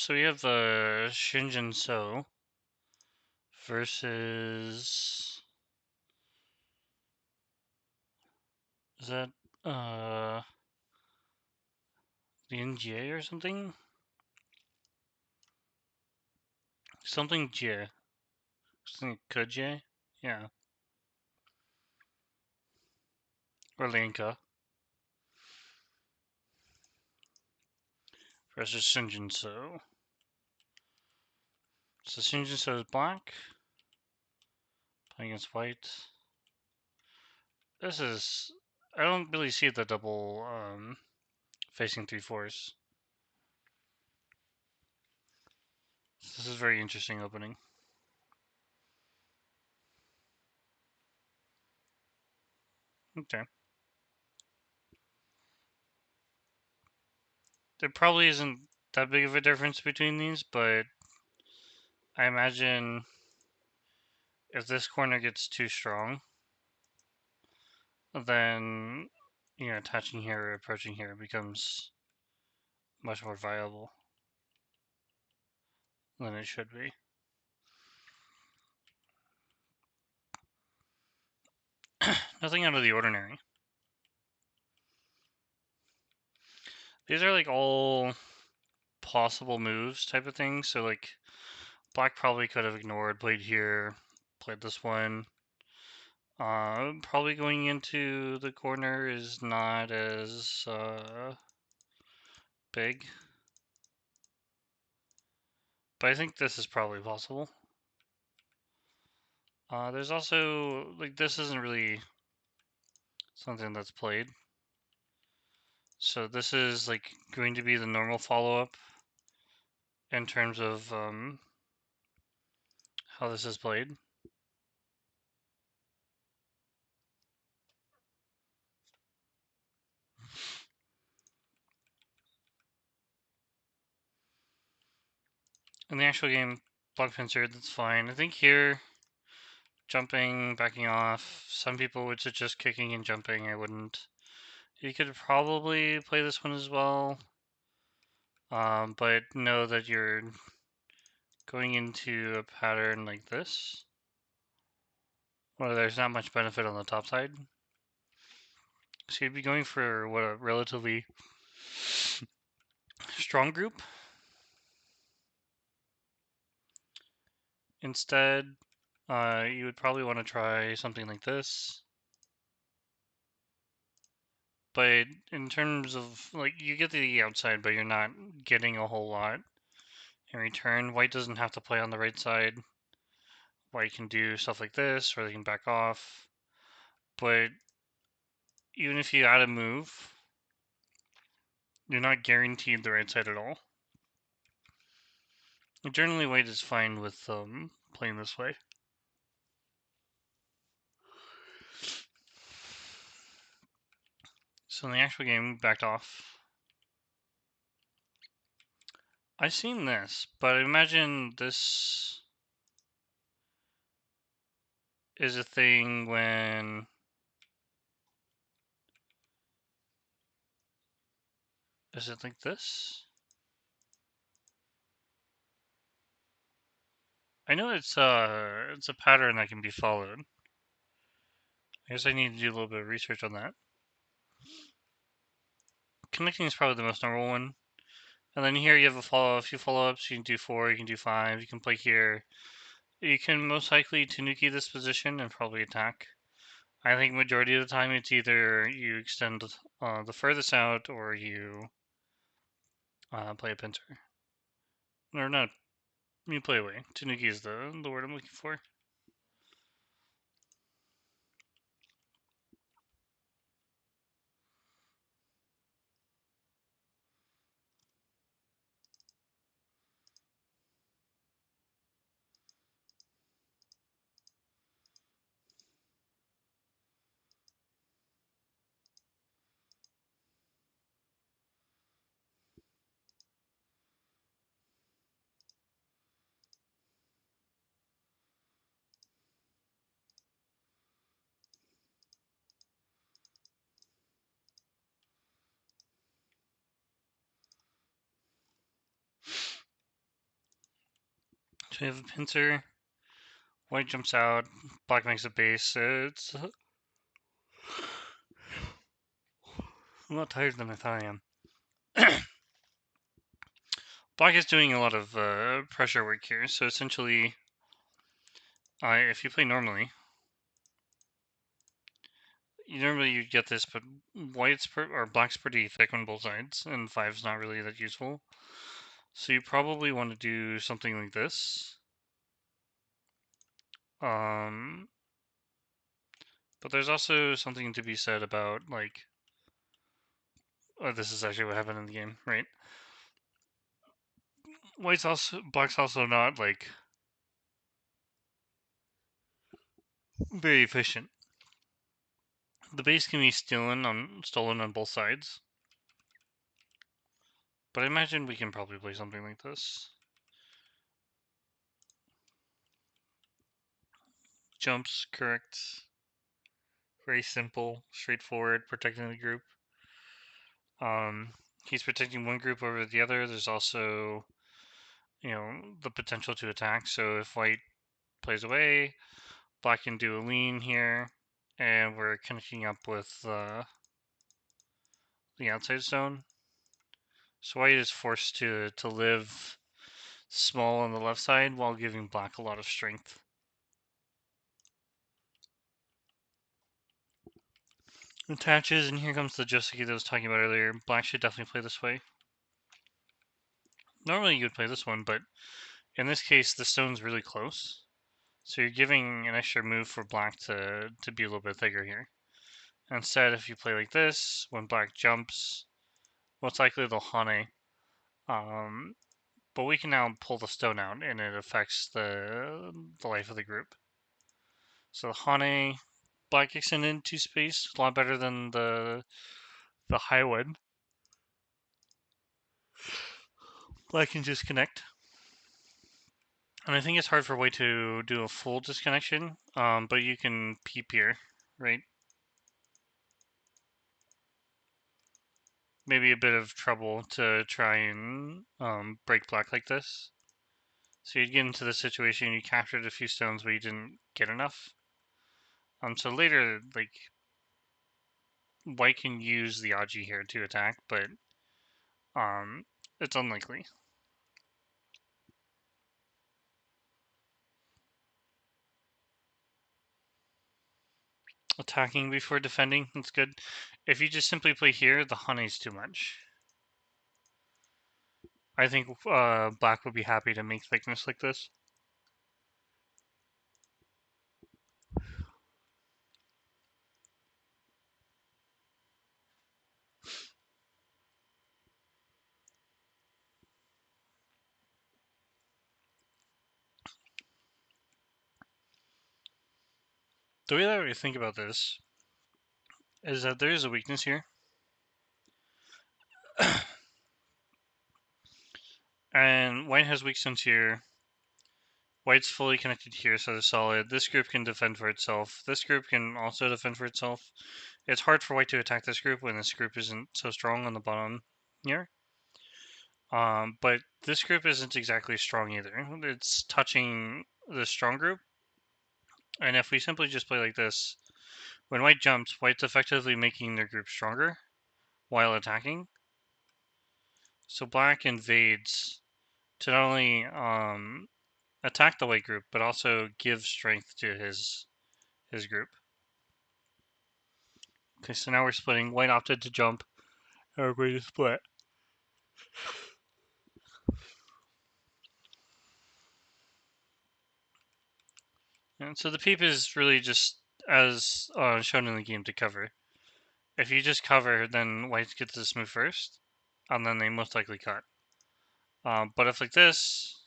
So we have Shinjin So versus is that Lin Jie or something? Something Jie. Something Kujie? Yeah. Or Lanka versus Shinjin So. So Shinjin So is black. Playing against white. This is I don't really see the double facing 3/4. This is a very interesting opening. Okay. There probably isn't that big of a difference between these, but I imagine if this corner gets too strong, then attaching here or approaching here becomes much more viable than it should be. Nothing out of the ordinary. These are like all possible moves type of things. So like black probably could have ignored, played here, played this one. Probably going into the corner is not as big. But I think this is probably possible. There's also, like, this isn't really something that's played. So this is, like, going to be the normal follow-up in terms of how this is played. In the actual game, block pincer, that's fine. I think here, jumping, backing off, some people would suggest kicking and jumping. I wouldn't. You could probably play this one as well. But know that you're going into a pattern like this, where there's not much benefit on the top side. So you'd be going for what a relatively strong group. Instead, you would probably want to try something like this. But in terms of, like, you get the outside, but you're not getting a whole lot in return. White doesn't have to play on the right side. White can do stuff like this, or they can back off. But even if you add a move, you're not guaranteed the right side at all. Generally, white is fine with playing this way. So in the actual game, we backed off. I've seen this, but I imagine this is a thing when is it like this? I know it's a pattern that can be followed. I guess I need to do a little bit of research on that. Connecting is probably the most normal one. And then here you have a few follow-ups. You can do 4, you can do 5, you can play here. You can most likely Tanuki this position and probably attack. I think majority of the time it's either you extend the furthest out or you play a pincer. Or not, you play away. Tanuki is the word I'm looking for. So we have a pincer. White jumps out. Black makes a base. It's I'm a lot tired than I thought I am. Black is doing a lot of pressure work here. So essentially, if you play normally, you'd get this, but or black's pretty thick on both sides, and 5's not really that useful. So you probably want to do something like this. But there's also something to be said about, like, this is actually what happened in the game, right? Black's also not, like, very efficient. The base can be stolen on both sides. But I imagine we can probably play something like this. Jumps, correct. Very simple, straightforward, protecting the group. He's protecting one group over the other. There's also, the potential to attack. So if white plays away, black can do a lean here, and we're connecting up with the outside zone. So white is forced to live small on the left side while giving black a lot of strength. Attaches, and here comes the Jessica that I was talking about earlier. Black should definitely play this way. Normally you would play this one, but in this case the stone's really close. So you're giving an extra move for black to be a little bit thicker here. Instead, if you play like this, when black jumps, most likely they'll Hane. But we can now pull the stone out, and it affects the life of the group. So the Hane, black kicks into space, a lot better than the high one. Black can just connect. And I think it's hard for white to do a full disconnection, but you can peep here, right? Maybe a bit of trouble to try and break black like this. So you'd get into the situation, you captured a few stones, but you didn't get enough. So later, like, white can use the Aji here to attack, but it's unlikely. Attacking before defending, that's good. If you just simply play here, the Hane's too much. I think black would be happy to make thickness like this. The way that I think about this is that there is a weakness here. And white has weak stones here. White's fully connected here, so they're solid. This group can defend for itself. This group can also defend for itself. It's hard for white to attack this group when this group isn't so strong on the bottom here. But this group isn't exactly strong either. It's touching the strong group. And if we simply just play like this, when white jumps, white's effectively making their group stronger while attacking. So black invades to not only attack the white group, but also give strength to his group. Okay, so now we're splitting. White opted to jump. Now we're going to split. And so the peep is really just as shown in the game to cover. If you just cover, then white gets this move first, and then they most likely cut. But if like this,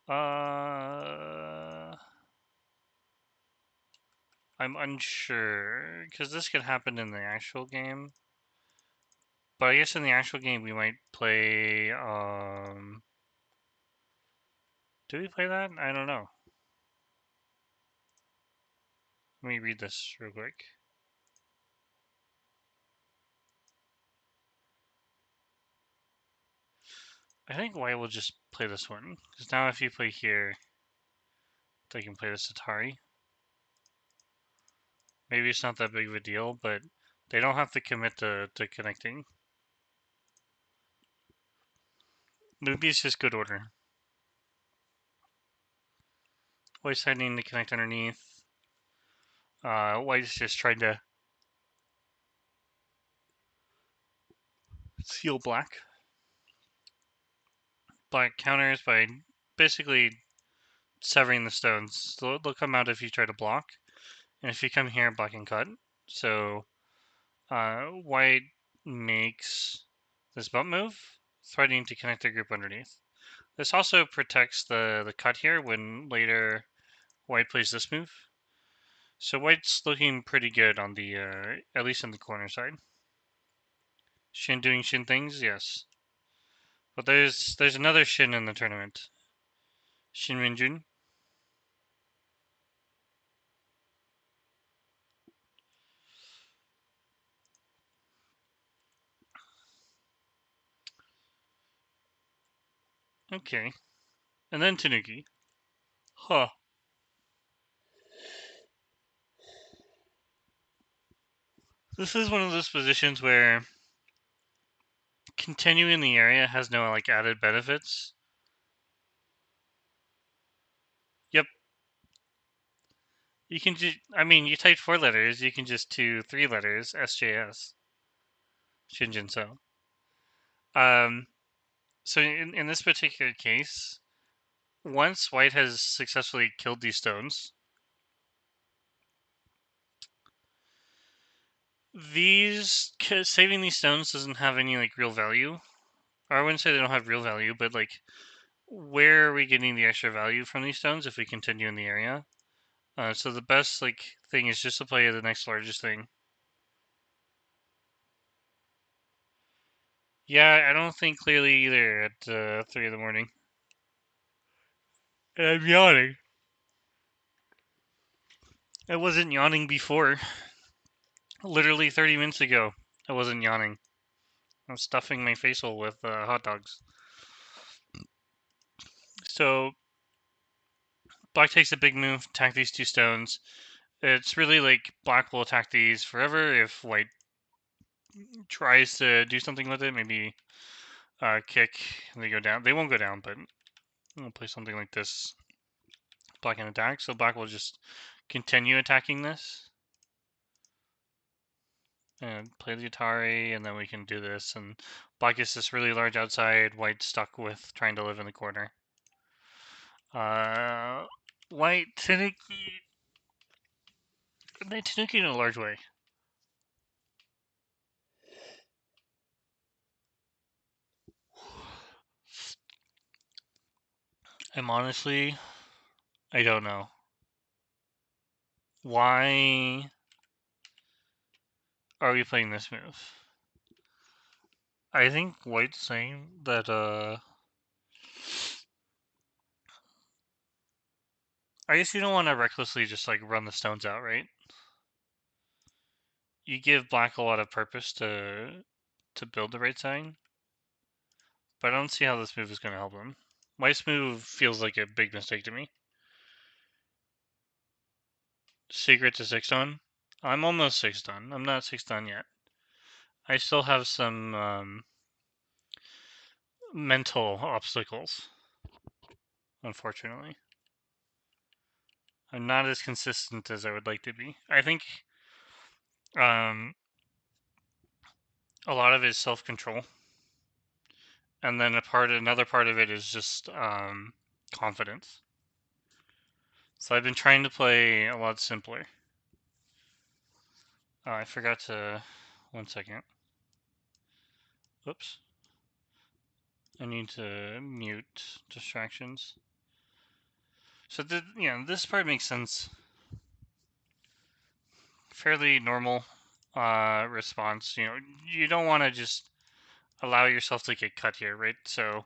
I'm unsure, because this could happen in the actual game. But I guess in the actual game we might play, do we play that? I don't know. Let me read this real quick. I think white will just play this one, because now if you play here, they can play this Atari. Maybe it's not that big of a deal, but they don't have to commit to connecting. Maybe it's just good order. White's heading to connect underneath. White's just trying to seal black. Black counters by basically severing the stones. They'll come out if you try to block, and if you come here, black can cut. So white makes this bump move, threatening to connect the group underneath. This also protects the cut here when later white plays this move. So white's looking pretty good on the, at least on the corner side. Shin doing Shin things, yes. But there's another Shin in the tournament. Shin Minjun. Okay. And then Tanuki. Huh. This is one of those positions where continuing the area has no like added benefits. Yep. You can just, I mean, you typed 4 letters, you can just do 3 letters, SJS. Shinjin So. Um, so in this particular case, once white has successfully killed these stones, saving these stones doesn't have any like real value. Or I wouldn't say they don't have real value, but like, where are we getting the extra value from these stones if we continue in the area? So the best like thing is just to play the next largest thing. Yeah, I don't think clearly either at 3 in the morning. I'm yawning. I wasn't yawning before. Literally 30 minutes ago, I wasn't yawning. I was stuffing my face hole with hot dogs. So black takes a big move, attack these 2 stones. It's really like black will attack these forever if white tries to do something with it. Maybe kick and they go down. They won't go down, but we'll play something like this. Black can attack, so black will just continue attacking this. And play the Atari, and then we can do this. And black is this really large outside, white stuck with trying to live in the corner. White Tanuki. They Tanuki in a large way. I'm honestly, I don't know. Why are we playing this move? I think white's saying that, I guess you don't want to recklessly just like run the stones out, right? You give black a lot of purpose to build the right sign, but I don't see how this move is going to help him. White's move feels like a big mistake to me. Secret to 6 done. I'm almost 6 done. I'm not 6 done yet. I still have some mental obstacles, unfortunately. I'm not as consistent as I would like to be. I think um, a lot of it is self-control, and then another part of it is just confidence. So I've been trying to play a lot simpler. I forgot to. 1 second. Oops. I need to mute distractions. So this part makes sense. Fairly normal response. You don't want to just allow yourself to get cut here, right? So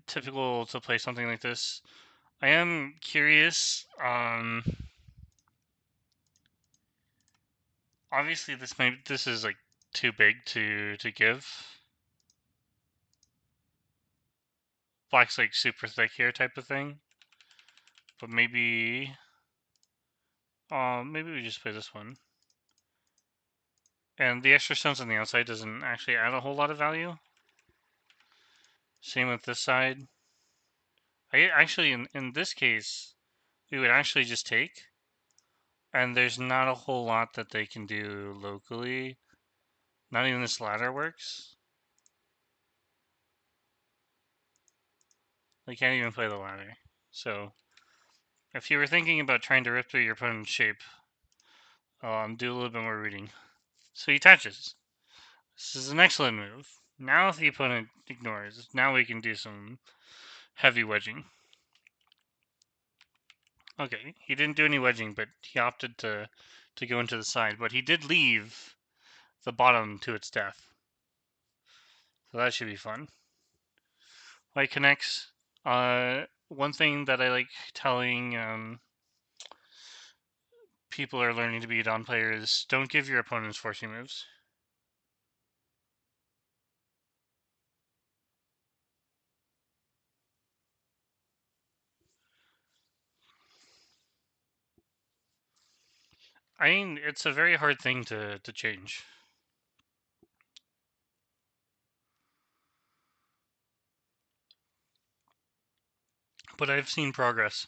typical to play something like this. I am curious. Obviously, this is like too big to give. black's like super thick here type of thing. But maybe maybe we just play this one. And the extra stones on the outside doesn't actually add a whole lot of value. Same with this side. I actually in this case we would actually just take, and there's not a whole lot that they can do locally. Not even this ladder works. They can't even play the ladder. So if you were thinking about trying to rip through your opponent's shape, do a little bit more reading. So he attaches. This is an excellent move. Now if the opponent ignores, now we can do some heavy wedging. Okay, he didn't do any wedging, but he opted to go into the side. But he did leave the bottom to its death. So that should be fun. White connects. One thing that I like telling people are learning to be Dawn players, don't give your opponents forcing moves. I mean, it's a very hard thing to change. But I've seen progress.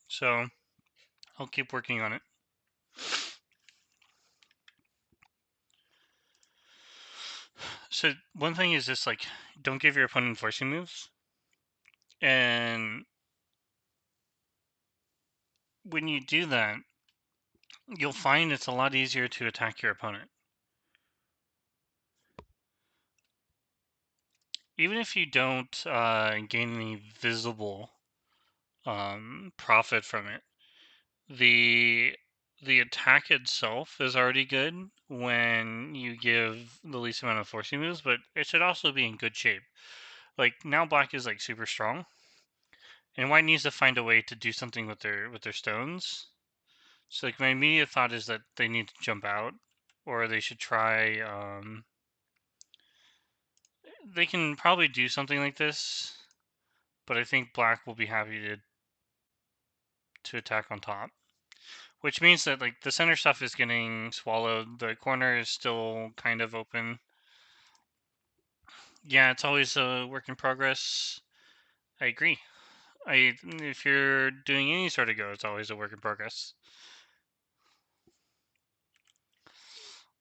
So I'll keep working on it. So one thing is just like, don't give your opponent forcing moves. And when you do that, you'll find it's a lot easier to attack your opponent. Even if you don't gain any visible profit from it, the the attack itself is already good when you give the least amount of forcing moves, but it should also be in good shape. Like now black is like super strong, and white needs to find a way to do something with their stones. So like my immediate thought is that they need to jump out, or they should try they can probably do something like this, but I think black will be happy to attack on top. Which means that like the center stuff is getting swallowed. The corner is still kind of open. Yeah, it's always a work in progress. I agree. If you're doing any sort of go, it's always a work in progress.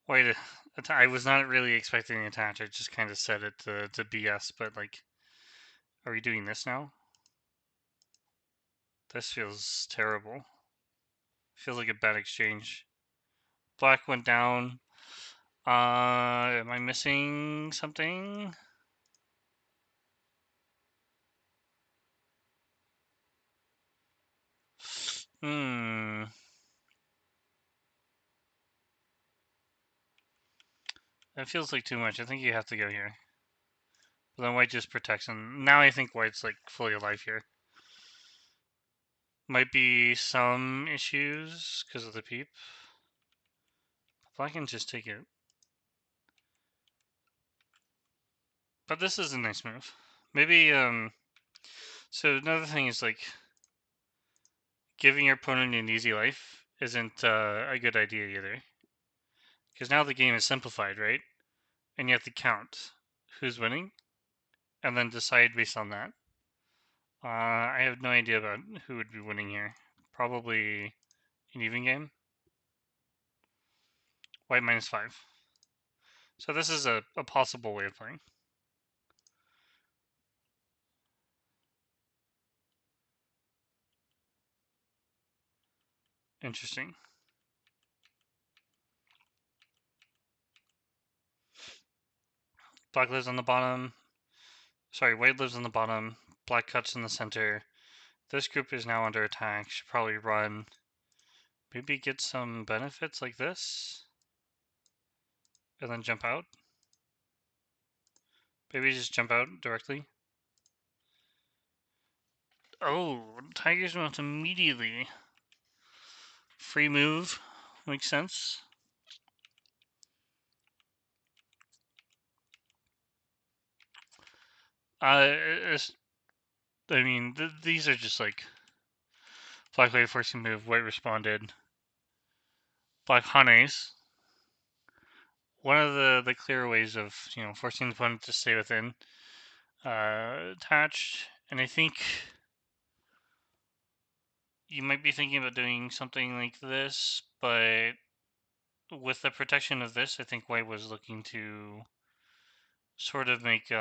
Wait, I was not really expecting the attach. I just kind of said it to BS. But like, are we doing this now? This feels terrible. Feels like a bad exchange. Black went down. Am I missing something? Hmm. That feels like too much. I think you have to go here. But then white just protects him. Now I think white's like fully alive here. Might be some issues because of the peep. Black can just take it. But this is a nice move. Maybe, so another thing is like, giving your opponent an easy life isn't a good idea either. Because now the game is simplified, right? And you have to count who's winning and then decide based on that. I have no idea about who would be winning here. Probably an even game. White -5. So this is a possible way of playing. Interesting. Black lives on the bottom. Sorry, white lives on the bottom. Black cuts in the center. This group is now under attack. Should probably run. Maybe get some benefits like this. And then jump out. Maybe just jump out directly. Oh, Tiger's mount immediately. Free move. Makes sense. It's, I mean, these are just like black white forcing move. White responded. Black Hanes. One of the clear ways of forcing the opponent to stay within attached, and I think you might be thinking about doing something like this, but with the protection of this, I think white was looking to sort of make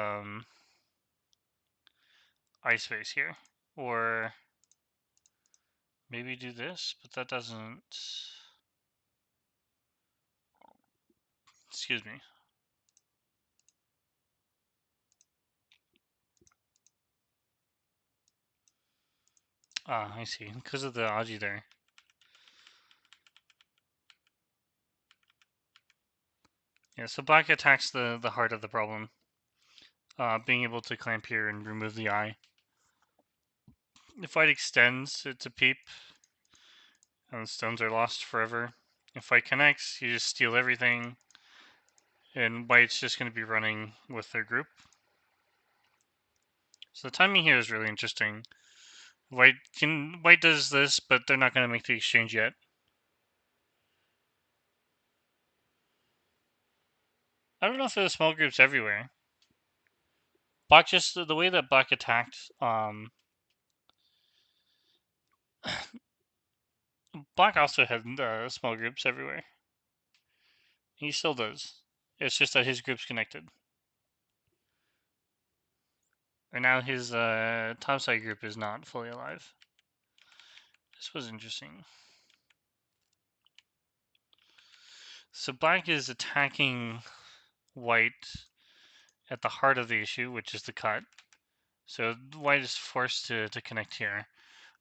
ice space here, or maybe do this, but that doesn't. Excuse me. Ah, I see. Because of the Aji there. Yeah, so black attacks the heart of the problem. Being able to clamp here and remove the eye. If white extends, it's a peep, and the stones are lost forever. If white connects, you just steal everything, and white's just going to be running with their group. So the timing here is really interesting. White does this, but they're not going to make the exchange yet. I don't know if there's small groups everywhere. Black just the way that black attacked. Black also had small groups everywhere. He still does. It's just that his group's connected. And now his topside group is not fully alive. This was interesting. So black is attacking white at the heart of the issue, which is the cut. So white is forced to connect here.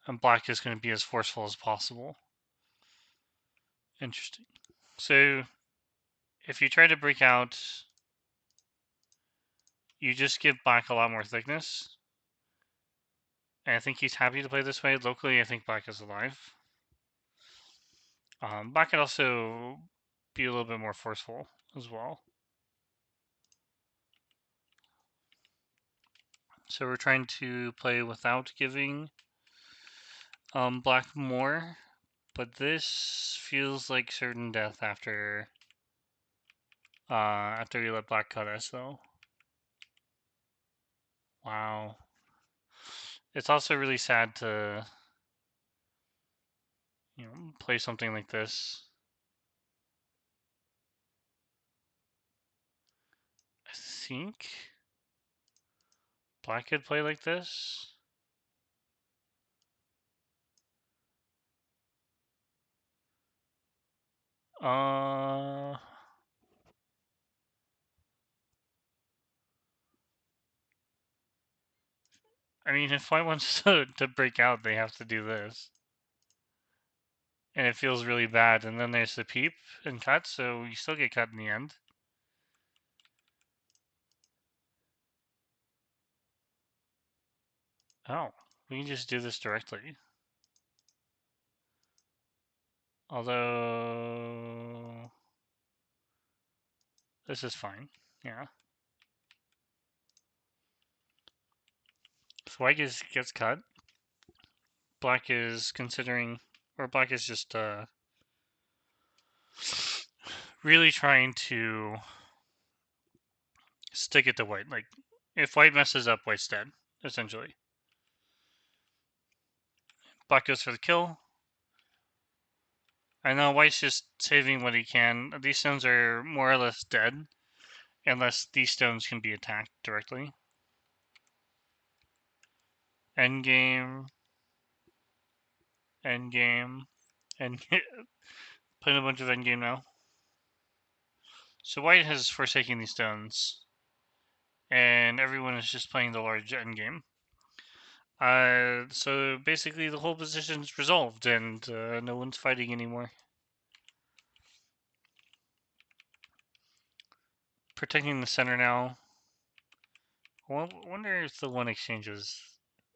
And black is going to be as forceful as possible. Interesting. So if you try to break out, you just give black a lot more thickness. And I think he's happy to play this way. Locally, I think black is alive. Black could also be a little bit more forceful as well. So we're trying to play without giving black more, but this feels like certain death after we let black cut us though. Wow. It's also really sad to play something like this. I think black could play like this. Uh, I mean, if white wants to break out, they have to do this. And it feels really bad. And then there's the peep and cut, so you still get cut in the end. Oh, we can just do this directly. Although, this is fine. Yeah. So white gets cut. Black is considering, or black is just really trying to stick it to white. Like, if white messes up, white's dead, essentially. Black goes for the kill. I know white's just saving what he can. These stones are more or less dead, unless these stones can be attacked directly. Endgame. Endgame. And playing a bunch of endgame now. So white has forsaken these stones, and everyone is just playing the large endgame. So basically the whole position's resolved, and no one's fighting anymore. Protecting the center now. Well, I wonder if the one exchange is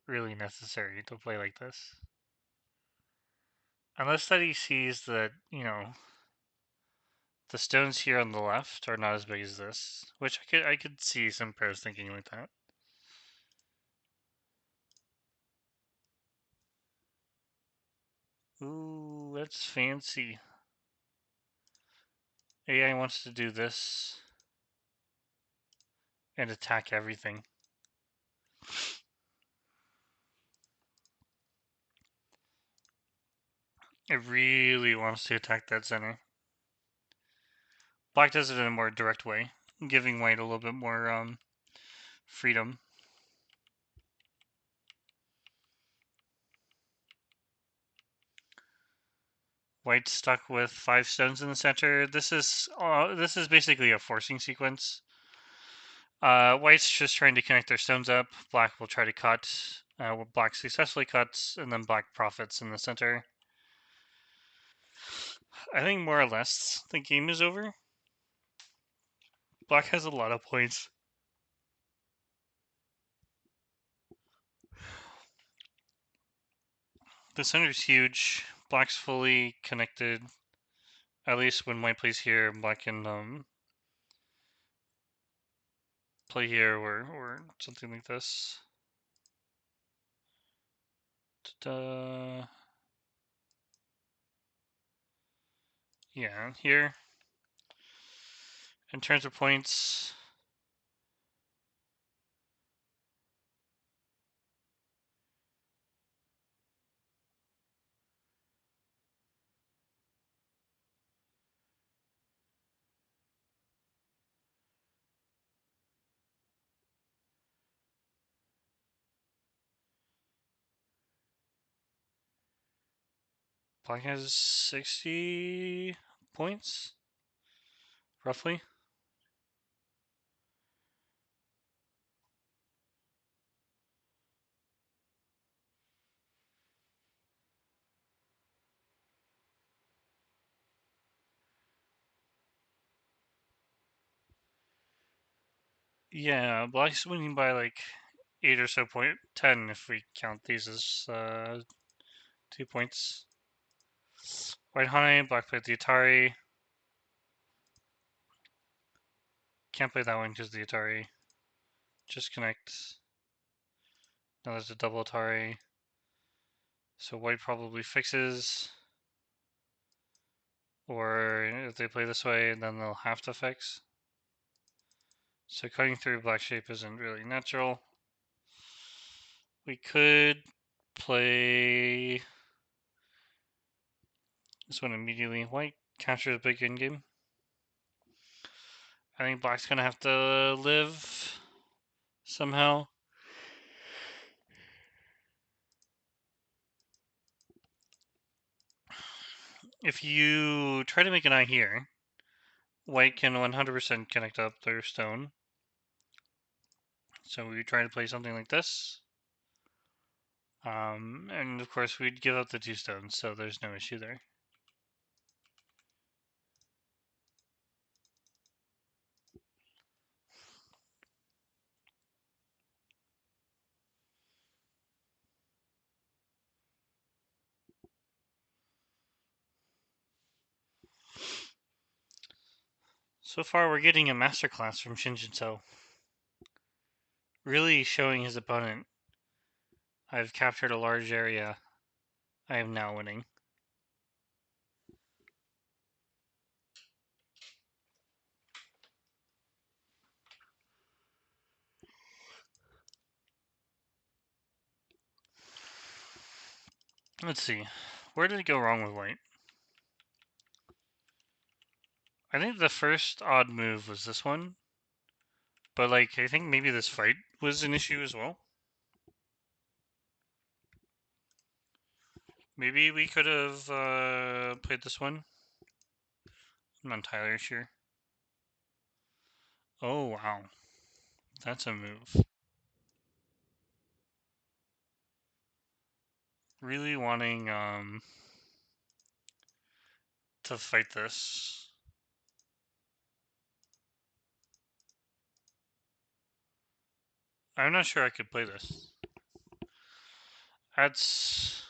really necessary to play like this. Unless that he sees that, the stones here on the left are not as big as this, which I could see some pros thinking like that. Ooh, that's fancy. AI wants to do this and attack everything. It really wants to attack that center. Black does it in a more direct way, giving white a little bit more freedom. White's stuck with 5 stones in the center. This is basically a forcing sequence. White's just trying to connect their stones up. Black will try to cut. Black successfully cuts, and then black profits in the center. I think more or less the game is over. Black has a lot of points. The center's huge. Black's fully connected. At least when white plays here, black can play here or something like this. Ta-da. Yeah, here. In terms of points, black has 60 points, roughly. Yeah, black's winning by like 8 or so 10 if we count these as 2 points. White high, black played the Atari. Can't play that one because the Atari. Just connect. Now there's a double Atari. So white probably fixes. Or if they play this way, then they'll have to fix. So cutting through black shape isn't really natural. We could play this one immediately. White captures a big endgame. I think black's gonna have to live somehow. If you try to make an eye here, white can 100% connect up their stone. So we try to play something like this. And of course we'd give up the 2 stones, so there's no issue there. So far we're getting a masterclass from Shinjin-So. Really showing his opponent, I've captured a large area. I am now winning. Let's see. Where did it go wrong with white? I think the first odd move was this one. But, like, I think maybe this fight was an issue as well. Maybe we could have played this one. I'm not entirely sure. Oh, wow. That's a move. Really wanting to fight this. I'm not sure I could play this. That's...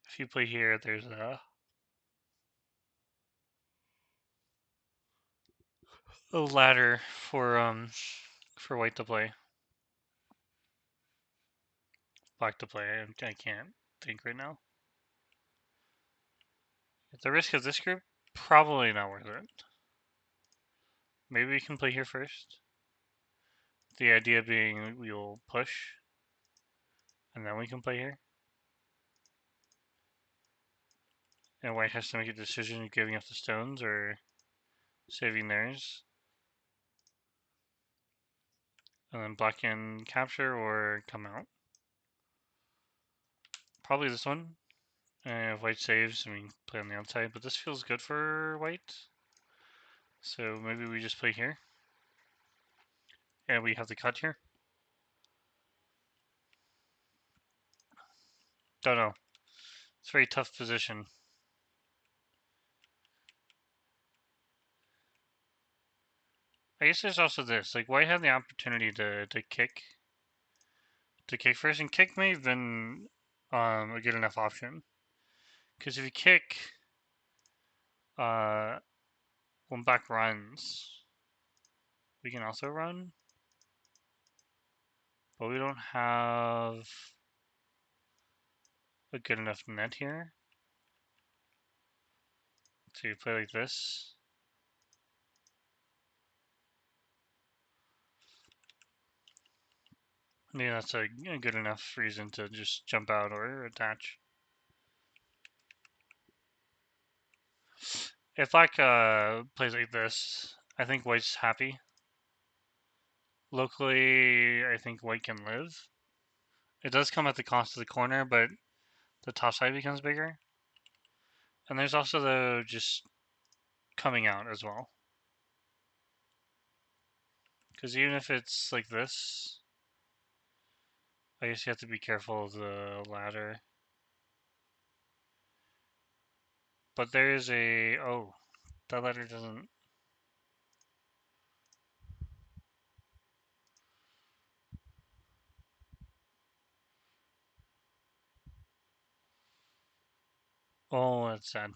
If you play here, there's a ladder for white to play. Black to play. I can't. think right now. At the risk of this group, probably not worth it. Maybe we can play here first. The idea being we'll push, and then we can play here. And white has to make a decision of giving up the stones or saving theirs. And then black can capture or come out. Probably this one. And if white saves, I mean, play on the outside. But this feels good for white. So maybe we just play here. And we have the cut here. Don't know. It's a very tough position. I guess there's also this. Like, white had the opportunity to kick. To kick first. And kick may have been a good enough option. Because if you kick, when black runs, we can also run. But we don't have a good enough net here to play like this. Maybe that's a good enough reason to just jump out or attach. If black plays like this, I think white's happy. Locally, I think white can live. It does come at the cost of the corner, but the top side becomes bigger. And there's also the just coming out as well. Because even if it's like this, I guess you have to be careful of the ladder. But there is a... Oh, that ladder doesn't... Oh, that's sad.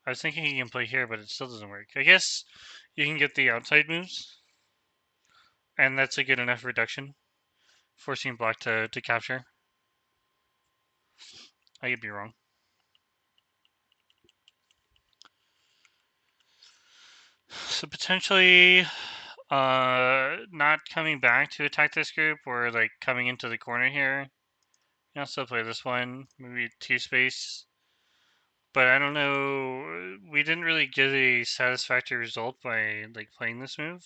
I was thinking you can play here, but it still doesn't work. I guess you can get the outside moves, and that's a good enough reduction, forcing black to capture. I could be wrong. So potentially, not coming back to attack this group, or like coming into the corner here. You can also play this one, maybe two space. But I don't know. We didn't really get a satisfactory result by like playing this move.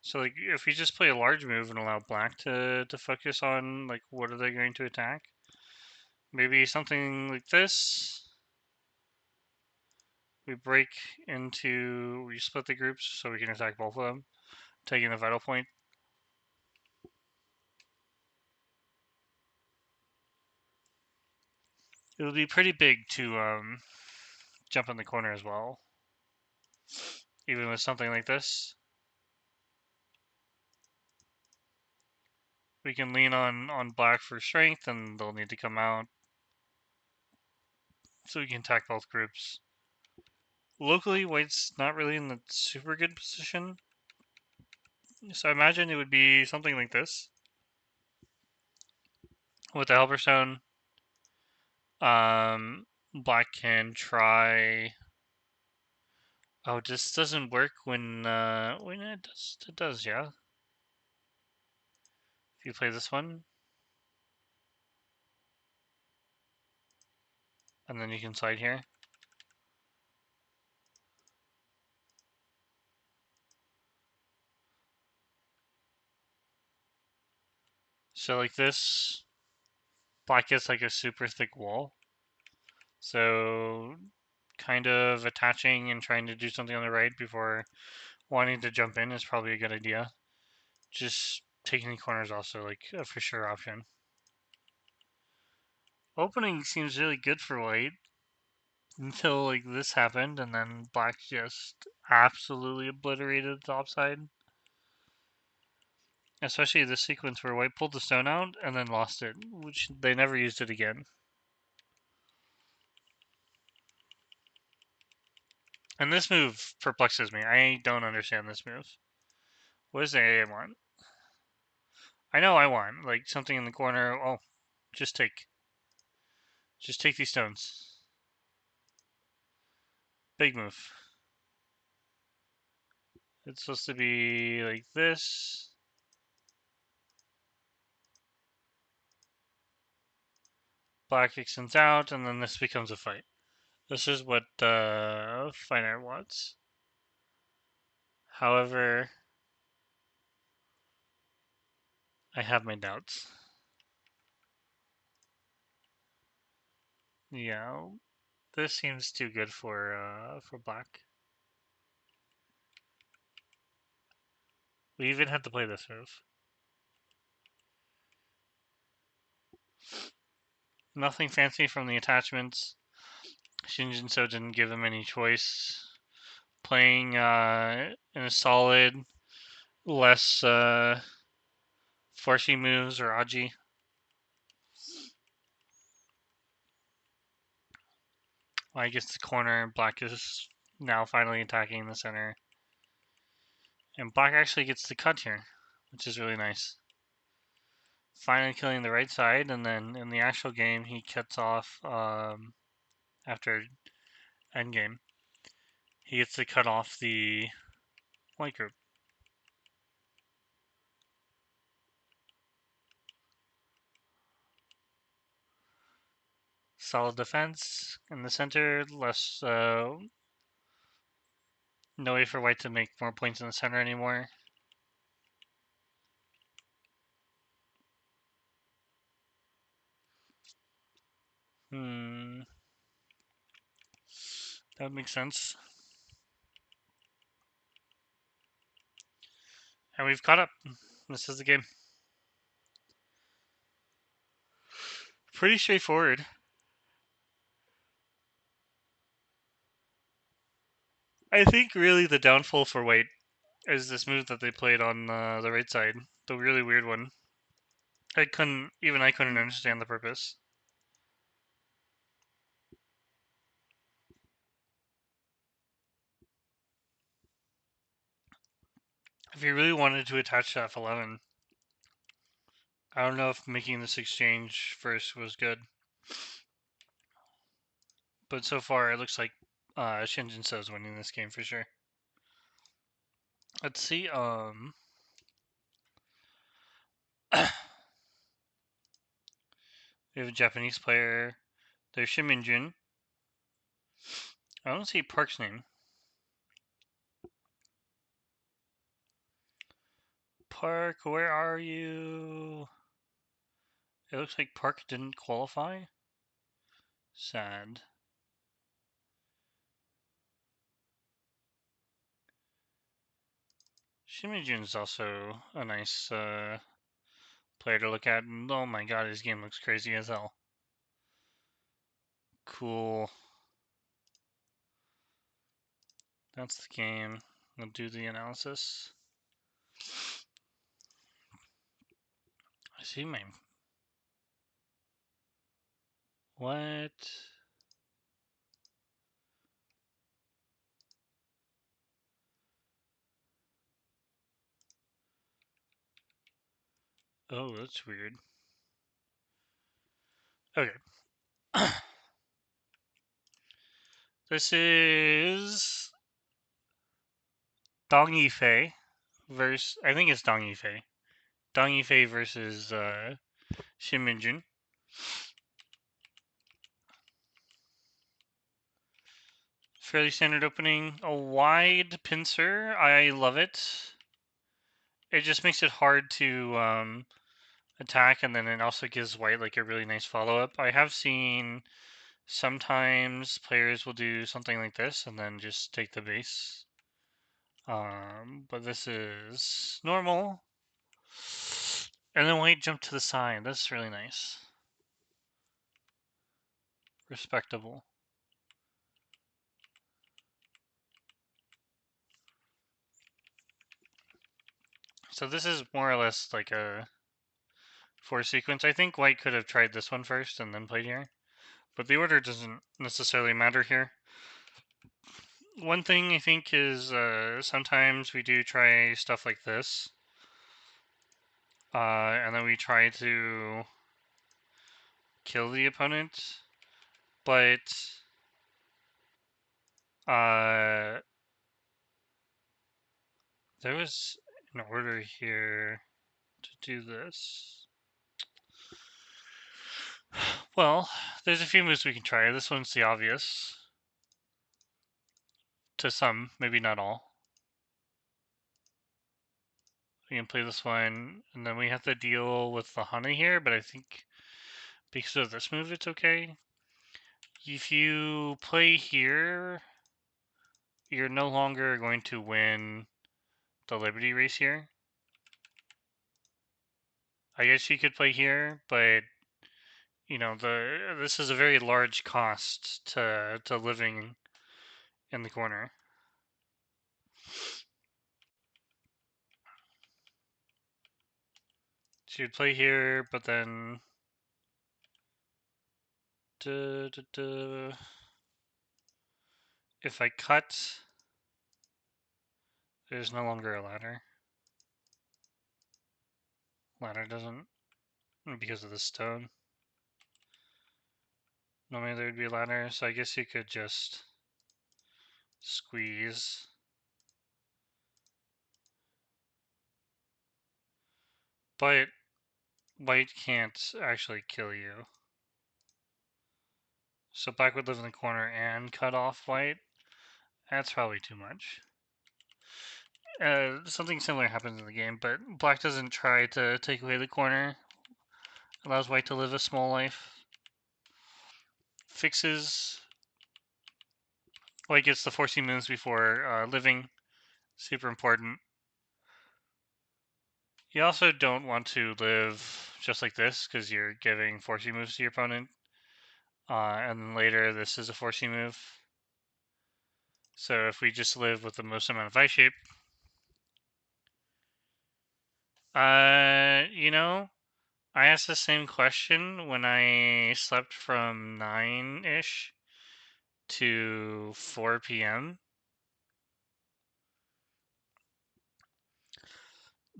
So like if we just play a large move and allow black to focus on like what are they going to attack? Maybe something like this. We break into we split the groups so we can attack both of them, taking the vital point. It would be pretty big to jump in the corner as well. Even with something like this. We can lean on black for strength and they'll need to come out. So we can attack both groups. Locally, white's not really in the super good position. So I imagine it would be something like this. With the Helper Stone, black can try... Oh, this doesn't work when it does. It does, yeah. If you play this one, and then you can slide here. So like this, black gets like a super thick wall. So kind of attaching and trying to do something on the right before wanting to jump in is probably a good idea. Just taking the corner is also like a for sure option. Opening seems really good for white until like this happened, and then black just absolutely obliterated the top side. Especially this sequence where white pulled the stone out and then lost it, which they never used it again. And this move perplexes me. I don't understand this move. What does the AA want? I know I want, like, something in the corner. Oh, just take. Just take these stones. Big move. It's supposed to be like this. Black extends out, and then this becomes a fight. This is what Fine Art wants. However, I have my doubts. Yeah, this seems too good for black. We even had to play this move. Nothing fancy from the attachments. Shinjinso didn't give him any choice. Playing in a solid, less forcing moves or Aji. White gets the corner, black is now finally attacking the center. And black actually gets the cut here, which is really nice. Finally killing the right side, and then in the actual game, he cuts off after endgame. He gets to cut off the white group. Solid defense in the center, less no way for white to make more points in the center anymore. That would make sense. And we've caught up. This is the game. Pretty straightforward. I think really the downfall for white is this move that they played on the right side. The really weird one. I couldn't understand the purpose. If you really wanted to attach to F11, I don't know if making this exchange first was good. But so far, it looks like Shinjin is winning this game for sure. Let's see. We have a Japanese player. There's Shiminjun. I don't see Park's name. Park, where are you? It looks like Park didn't qualify. Sad. Shiminjun is also a nice player to look at. And oh my god, his game looks crazy as hell. Cool. That's the game. We'll do the analysis. I see my... What? Oh, that's weird. Okay. This is Dong Yifei versus... I think it's Dong Yifei. Dong Yifei versus Shin Minjun. Fairly standard opening. A wide pincer. I love it. It just makes it hard to attack, and then it also gives white like a really nice follow-up. I have seen sometimes players will do something like this and then just take the base. But this is normal. And then white jump to the side. That's really nice. Respectable. So this is more or less like a four sequence. I think white could have tried this one first and then played here. But the order doesn't necessarily matter here. One thing I think is sometimes we do try stuff like this. And then we try to kill the opponent. But there was an order here to do this. Well, there's a few moves we can try. This one's the obvious. To some, maybe not all. We can play this one, and then we have to deal with the honey here, but I think because of this move, it's okay. If you play here, you're no longer going to win the Liberty race here. I guess you could play here, but you know this is a very large cost to living in the corner. So you'd play here, but then if I cut, there's no longer a ladder. Ladder doesn't, because of the stone. Normally there would be a ladder, so I guess you could just squeeze. But white can't actually kill you. So black would live in the corner and cut off white. That's probably too much. Something similar happens in the game, but black doesn't try to take away the corner. Allows white to live a small life. Fixes. White gets the forcing moves before living. Super important. You also don't want to live just like this, because you're giving forcing moves to your opponent. And then later, this is a forcing move. So if we just live with the most amount of ice shape, you know, I asked the same question when I slept from 9-ish to 4 p.m.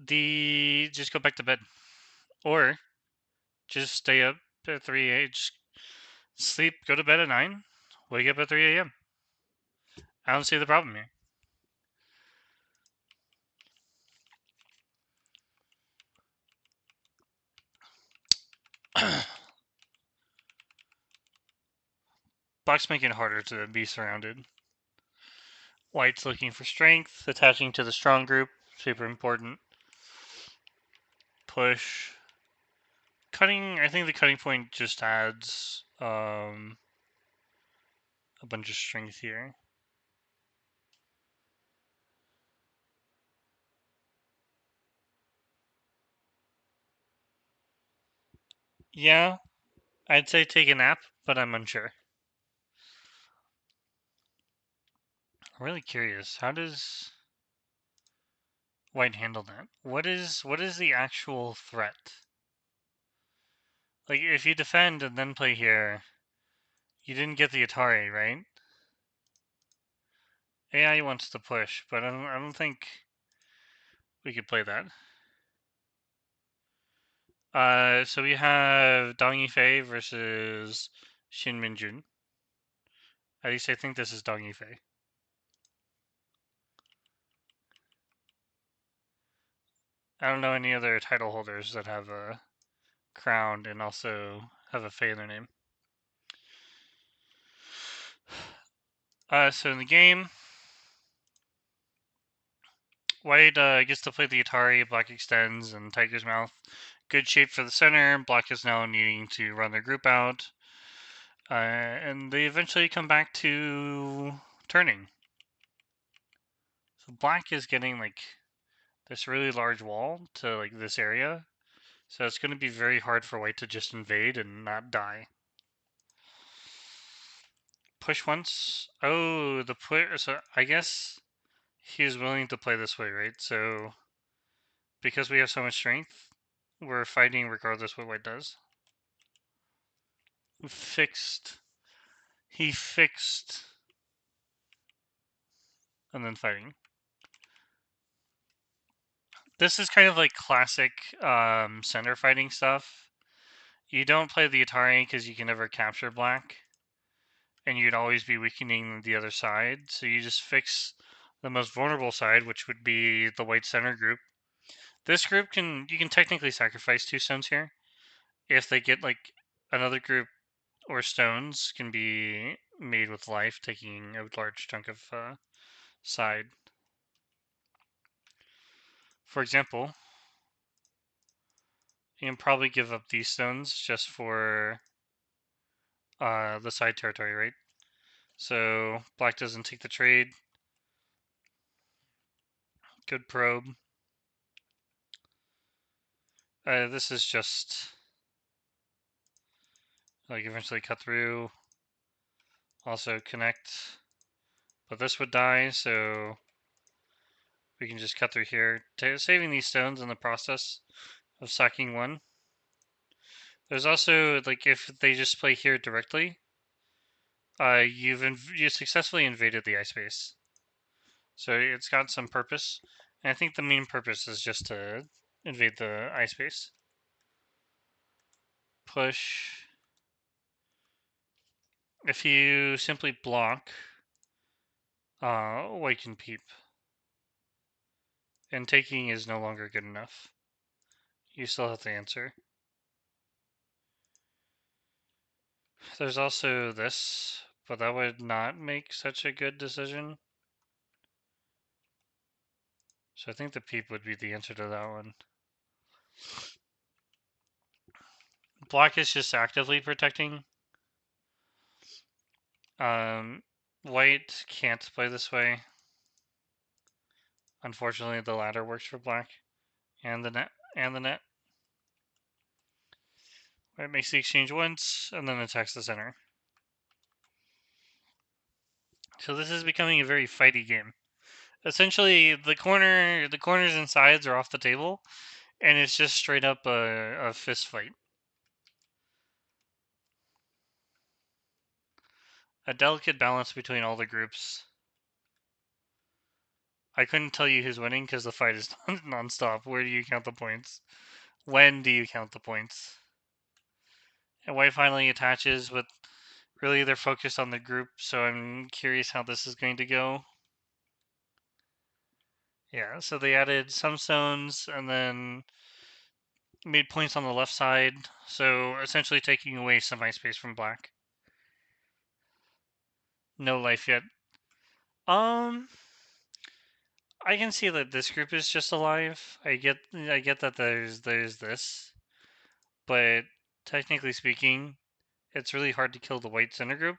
Just go back to bed, or just stay up at 3 a.m. Just sleep, go to bed at 9, wake up at 3 a.m. I don't see the problem here. Black's making it harder to be surrounded. White's looking for strength, attaching to the strong group, super important. Push. Cutting, I think the cutting point just adds a bunch of strength here. Yeah, I'd say take a nap, but I'm unsure. I'm really curious. How does white handle that? What is the actual threat? Like, if you defend and then play here, you didn't get the Atari, right? AI wants to push, but I don't think we could play that. So we have Dong Yifei versus Shin Minjun. At least I think this is Dong Yifei. I don't know any other title holders that have a crown and also have a Fei in their name. So in the game, white gets to play the Atari, black extends, and Tiger's Mouth. Good shape for the center. Black is now needing to run their group out. And they eventually come back to turning. So black is getting like this really large wall to like this area. So it's going to be very hard for white to just invade and not die. Push once. Oh, the push. So I guess he's willing to play this way, right? So because we have so much strength, we're fighting regardless what white does. Fixed. He fixed. And then fighting. This is kind of like classic center fighting stuff. You don't play the Atari because you can never capture black. and you'd always be weakening the other side. So you just fix the most vulnerable side, which would be the white center group. This group you can technically sacrifice 2 stones here. If they get like another group or stones can be made with life, taking a large chunk of side. For example, you can probably give up these stones just for the side territory, right? So black doesn't take the trade. Good probe. This is just like eventually cut through. Also connect. But this would die, so we can just cut through here, saving these stones in the process of sacking one. There's also, like, if they just play here directly, you successfully invaded the ice base. So it's got some purpose. And I think the main purpose is just to invade the ice base. Push. If you simply block, white can peep. And taking is no longer good enough. You still have to answer. There's also this, but that would not make such a good decision. So I think the peep would be the answer to that one. Black is just actively protecting. White can't play this way. Unfortunately, the ladder works for black and the net. White makes the exchange once and then attacks the center. So this is becoming a very fighty game. Essentially, the corners and sides are off the table, and it's just straight up a fist fight. A delicate balance between all the groups. I couldn't tell you who's winning because the fight is non-stop. Where do you count the points? When do you count the points? And white finally attaches, but really they're focused on the group, so I'm curious how this is going to go. Yeah, so they added some stones and then made points on the left side, so essentially taking away some ice space from black. No life yet. Um, I can see that this group is just alive. I get that there's this, but technically speaking, it's really hard to kill the white center group.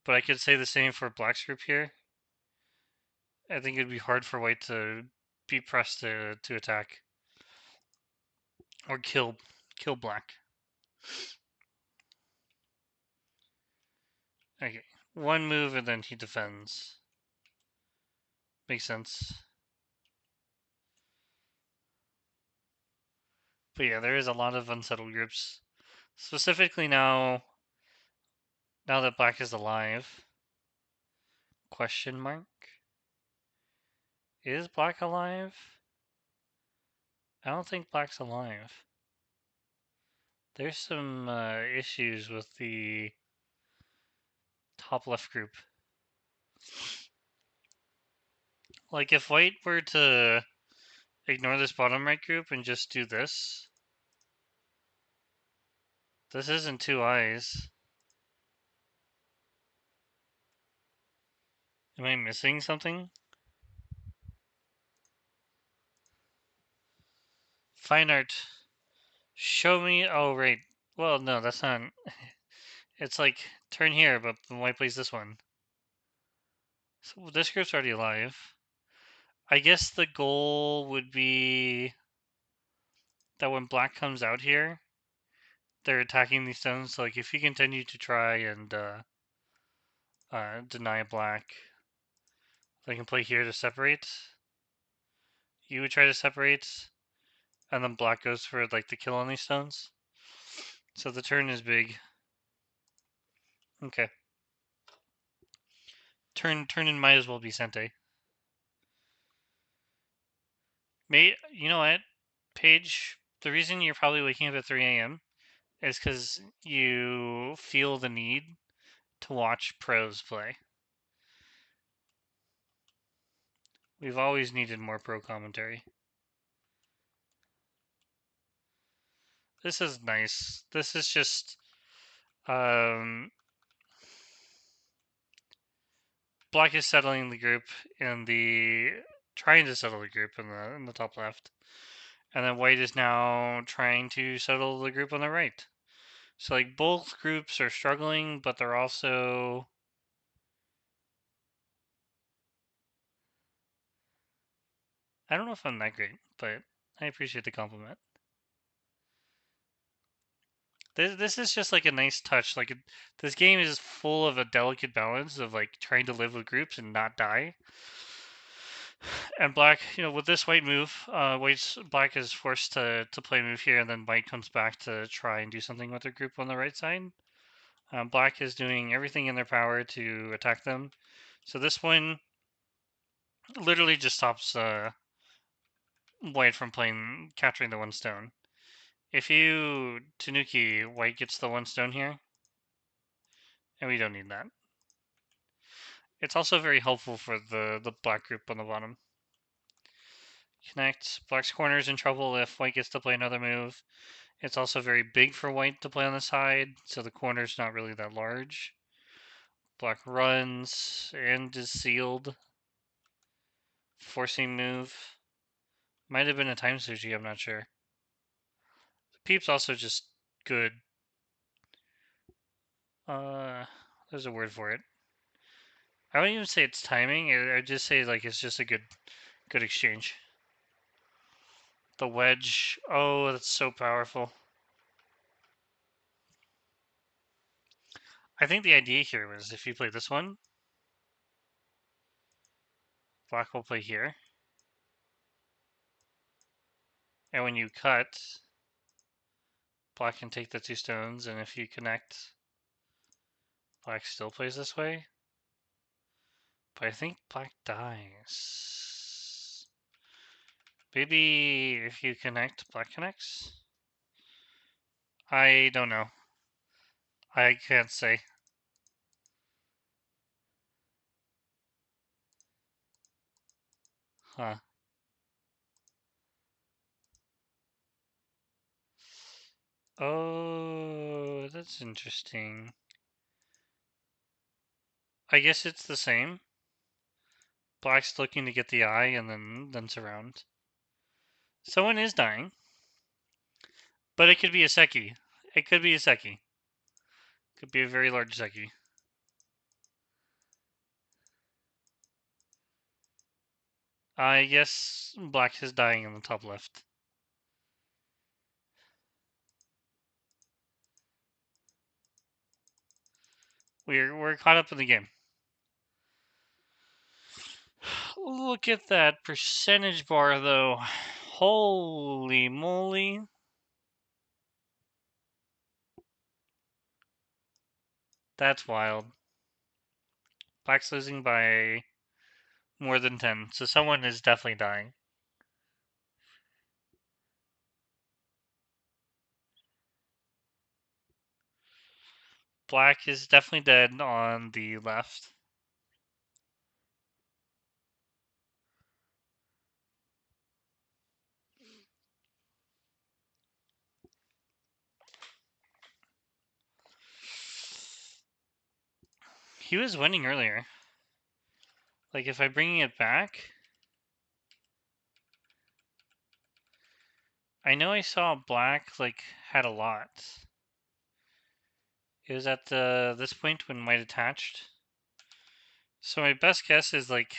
But I could say the same for black's group here. I think it'd be hard for white to be pressed to attack or kill black. Okay, one move and then he defends. Makes sense. But yeah, there is a lot of unsettled groups. Specifically now that black is alive. Question mark? Is black alive? I don't think black's alive. There's some issues with the top left group. Like if white were to ignore this bottom right group and just do this. This isn't 2 eyes. Am I missing something? Fine art. Show me. Oh, right. Well, no, that's not. It's like turn here, but white plays this one. So this group's already alive. I guess the goal would be that when black comes out here, they're attacking these stones. So like if you continue to try and deny black, they can play here to separate. You would try to separate, and then black goes for like the kill on these stones. So the turn is big. Okay. Turn in might as well be Sente. You know what, Paige? The reason you're probably waking up at 3 a.m. is because you feel the need to watch pros play. We've always needed more pro commentary. This is nice. This is just Black is settling the group in the trying to settle the group in the top left, and then White is now trying to settle the group on the right. So like both groups are struggling, but they're also I don't know if I'm that great, but I appreciate the compliment. This is just like a nice touch. Like this game is full of a delicate balance of like trying to live with groups and not die. And Black, with this White move, Black is forced to play a move here, and then White comes back to try and do something with their group on the right side. Black is doing everything in their power to attack them. So this one literally just stops White from capturing the one stone. If you Tanuki, White gets the one stone here, and we don't need that. It's also very helpful for the black group on the bottom. Connect. Black's corner is in trouble if White gets to play another move. It's also very big for White to play on the side, so the corner's not really that large. Black runs and is sealed. Forcing move. Might have been a time sushi, I'm not sure. Peep's also just good. There's a word for it. I wouldn't even say it's timing. I'd just say like it's just a good exchange. The wedge. Oh, that's so powerful. I think the idea here was if you play this one, Black will play here. And when you cut, Black can take the two stones, and if you connect, Black still plays this way. But I think Black dies. Maybe if you connect, Black connects? I don't know. I can't say. Huh. Oh, that's interesting. I guess it's the same. Black's looking to get the eye and then surround. Someone is dying. But it could be a Seki. It could be a Seki. Could be a very large Seki. I guess Black is dying in the top left. We're caught up in the game. Look at that percentage bar, though. Holy moly. That's wild. Black's losing by more than 10, so someone is definitely dying. Black is definitely dead on the left. He was winning earlier. Like, if I'm bringing it back, I know I saw Black, like, had a lot. It was at this point when White attached. So my best guess is, like,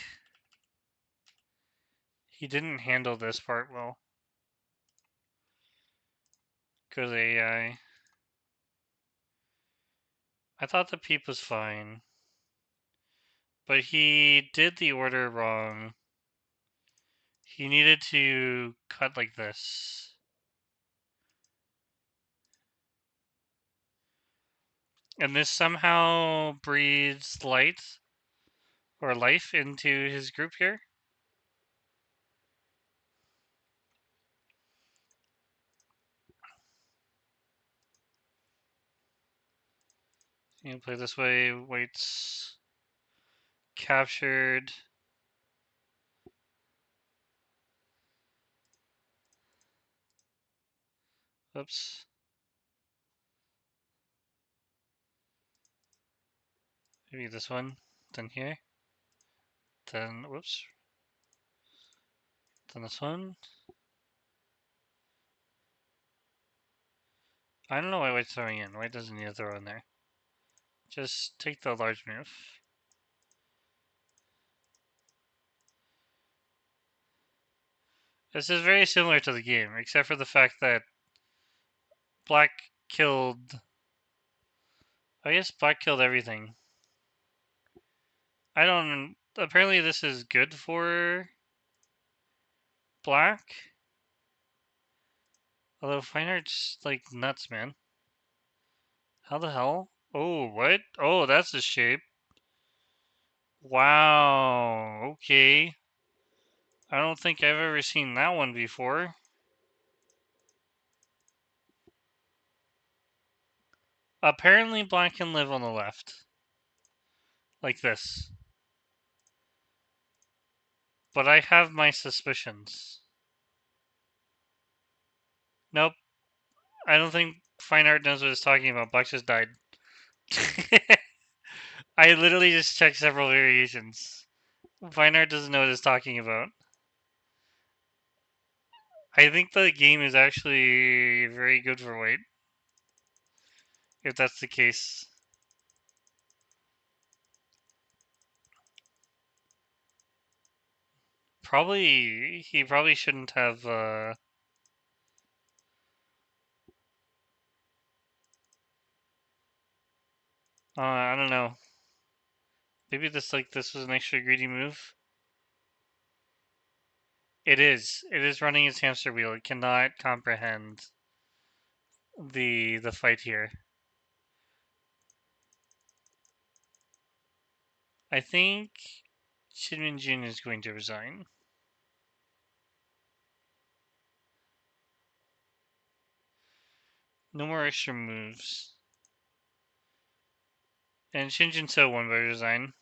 he didn't handle this part well. Because AI. I thought the peep was fine. But he did the order wrong. He needed to cut like this. And this somehow breathes light or life into his group here. You play this way. White's captured. Oops. Maybe this one. Then here. Then, whoops. Then this one. I don't know why White's throwing in. White doesn't need to throw in there. Just take the large move. This is very similar to the game, except for the fact that Black killed... I guess Black killed everything. I don't... Apparently this is good for Black. Although Fine Art's like nuts, man. How the hell? Oh, what? Oh, that's the shape. Wow. Okay. I don't think I've ever seen that one before. Apparently Black can live on the left. Like this. But I have my suspicions. Nope. I don't think Fine Art knows what it's talking about. Black just died. I literally just checked several variations. Fine Art doesn't know what it's talking about. I think the game is actually very good for White. If that's the case. He probably shouldn't have, I don't know. Maybe this was an extra greedy move. It is. It is running its hamster wheel. It cannot comprehend the fight here. I think Shinmin Jin is going to resign. No more extra moves. And Shinjin So won by resign.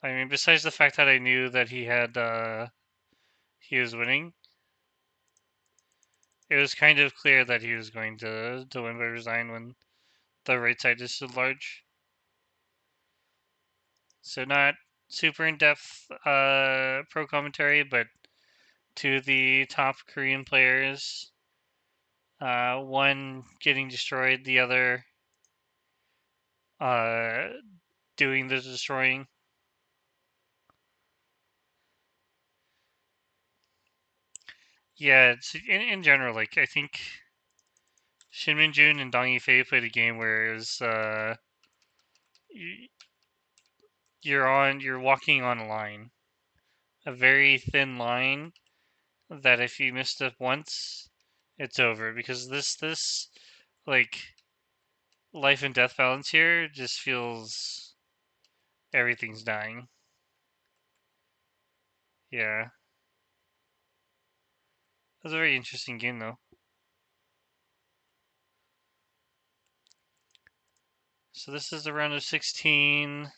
I mean, besides the fact that I knew that he was winning, it was kind of clear that he was going to win by resign when the right side is so large. So not super in-depth pro commentary, but to the top Korean players, one getting destroyed, the other uh, doing the destroying. Yeah, it's, in general, like I think Shin Min Jun and Dong Yifei played a game where it was you're walking on a line, a very thin line that if you missed it once, it's over because this like life and death balance here just feels everything's dying. Yeah, it was a very interesting game though. So this is the round of 16.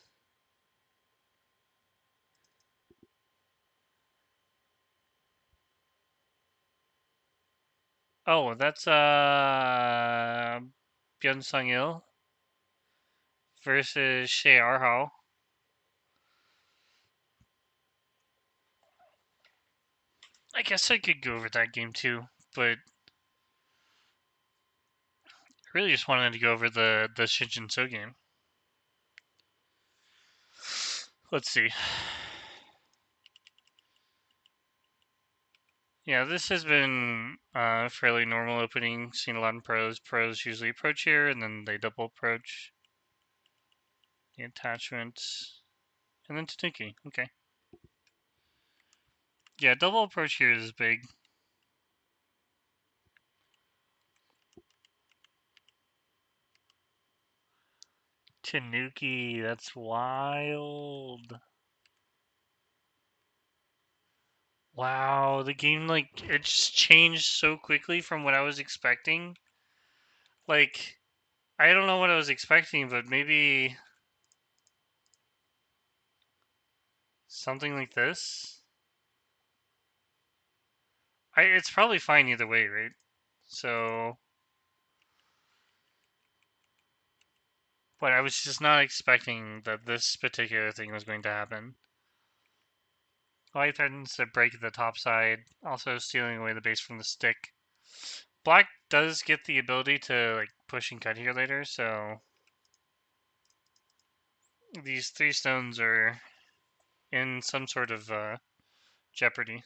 Oh, that's Byun Sung Il versus Shea Arhao. I guess I could go over that game too, but I really just wanted to go over the Shinjin So game. Let's see. Yeah, this has been fairly normal opening. Seen a lot in pros. Pros usually approach here, and then they double approach. The attachment, and then Tanuki. Okay. Yeah, double approach here is big. Tanuki, that's wild. Wow, the game, like, it just changed so quickly from what I was expecting. Like, I don't know what I was expecting, but maybe something like this. It's probably fine either way, right? So, but I was just not expecting that this particular thing was going to happen. White threatens to break the top side, also stealing away the base from the stick. Black does get the ability to like push and cut here later, so these 3 stones are in some sort of jeopardy.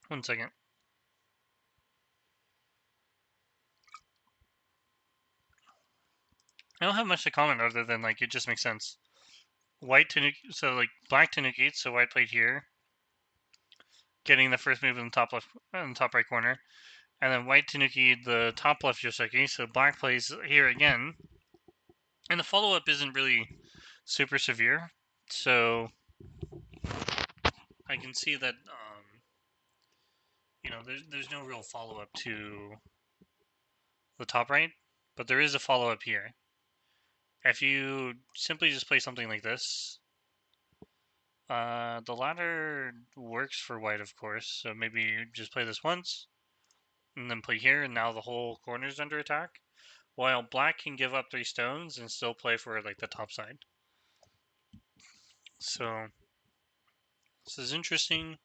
1 second. I don't have much to comment other than like it just makes sense. White to so like black to negate, so white played here, getting the first move in the top left, in the top right corner, and then white to negate the top left Yoseki, so black plays here again, and the follow up isn't really super severe, so I can see that there's no real follow up to the top right, but there is a follow up here. If you simply just play something like this, the ladder works for white, of course. So maybe you just play this once, and then play here, and now the whole corner's under attack. While black can give up 3 stones and still play for like the top side. So this is interesting.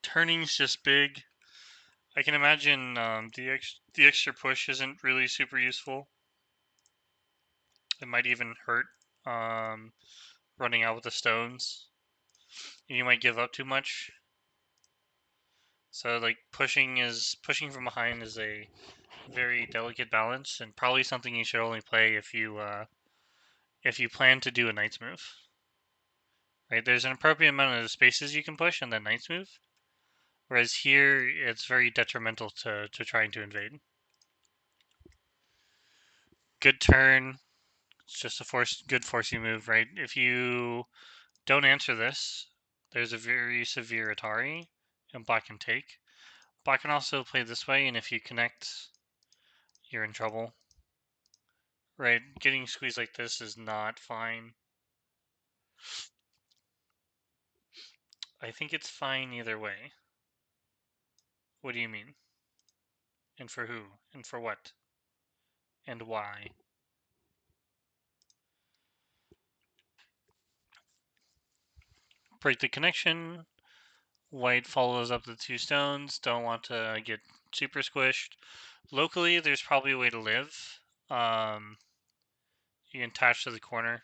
Turning's just big. I can imagine the extra push isn't really super useful. It might even hurt running out with the stones. You might give up too much. So like pushing from behind is a very delicate balance, and probably something you should only play if you plan to do a knight's move. Right? There's an appropriate amount of spaces you can push and then knight's move. Whereas here it's very detrimental to trying to invade. Good turn. It's just a good forcing move, right? If you don't answer this, there's a very severe Atari, and black can take. Black can also play this way, and if you connect, you're in trouble. Right? Getting squeezed like this is not fine. I think it's fine either way. What do you mean? And for who? And for what? And why? Break the connection. White follows up the 2 stones. Don't want to get super squished. Locally, there's probably a way to live. You can attach to the corner.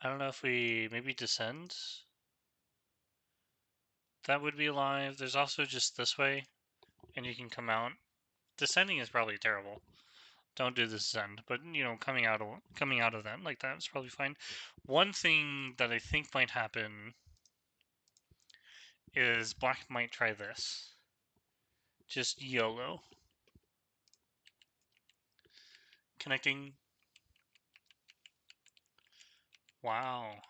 I don't know if we maybe descend. That would be alive. There's also just this way, and you can come out. Descending is probably terrible. Don't do the descend, but coming out of that like that is probably fine. One thing that I think might happen is black might try this. Just YOLO. Connecting. Wow.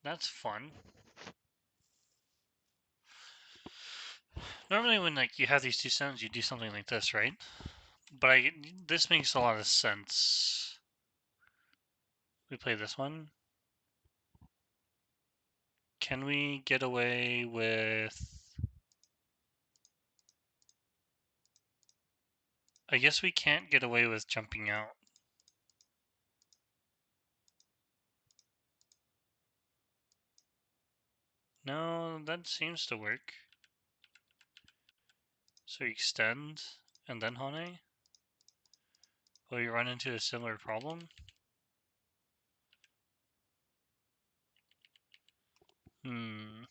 That's fun. Normally when like you have these 2 stones, you do something like this, right? But this makes a lot of sense. We play this one. Can we get away with... I guess we can't get away with jumping out. No, that seems to work. So you extend, and then Hane? Will you run into a similar problem? Hmm.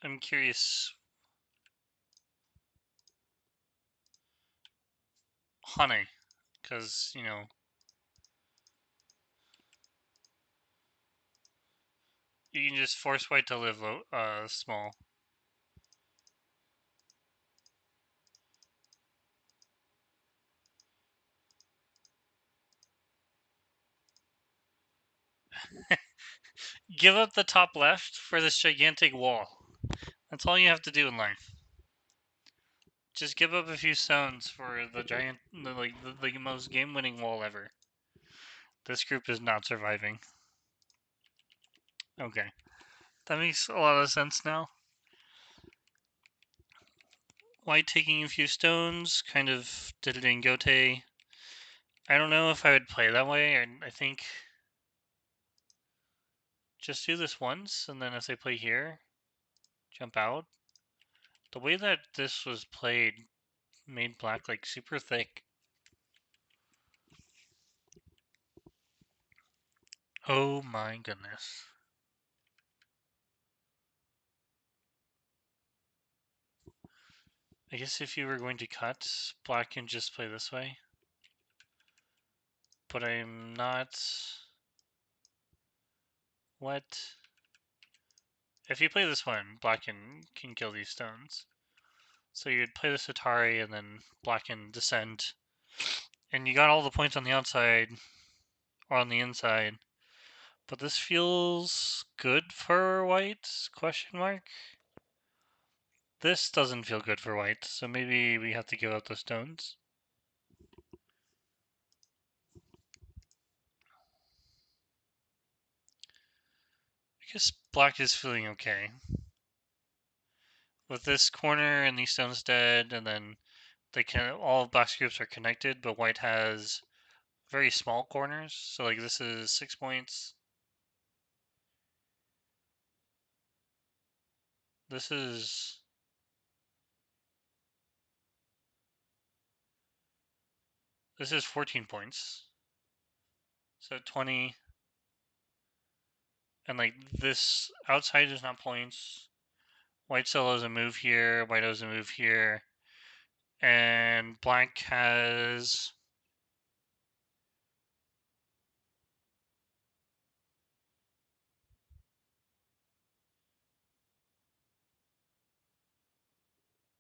I'm curious. Hane, because, You can just force white to live small. Give up the top left for this gigantic wall. That's all you have to do in life. Just give up a few stones for the most game-winning wall ever. This group is not surviving. Okay, that makes a lot of sense now. White taking a few stones, kind of did it in Gote. I don't know if I would play that way, or I think just do this once, and then as I play here, jump out. The way that this was played made black like super thick. Oh my goodness. I guess if you were going to cut, black can just play this way. But I'm not... What? If you play this one, black can kill these stones. So you'd play this Atari and then black can descend. And you got all the points on the outside, or on the inside. But this feels good for white? Question mark? This doesn't feel good for white, so maybe we have to give up the stones. I guess black is feeling okay. With this corner and these stones dead, and then all of black's groups are connected, but white has very small corners. So like this is 6 points. This is this is 14 points. So 20. And like this outside is not points. White still has a move here, white has a move here. And black has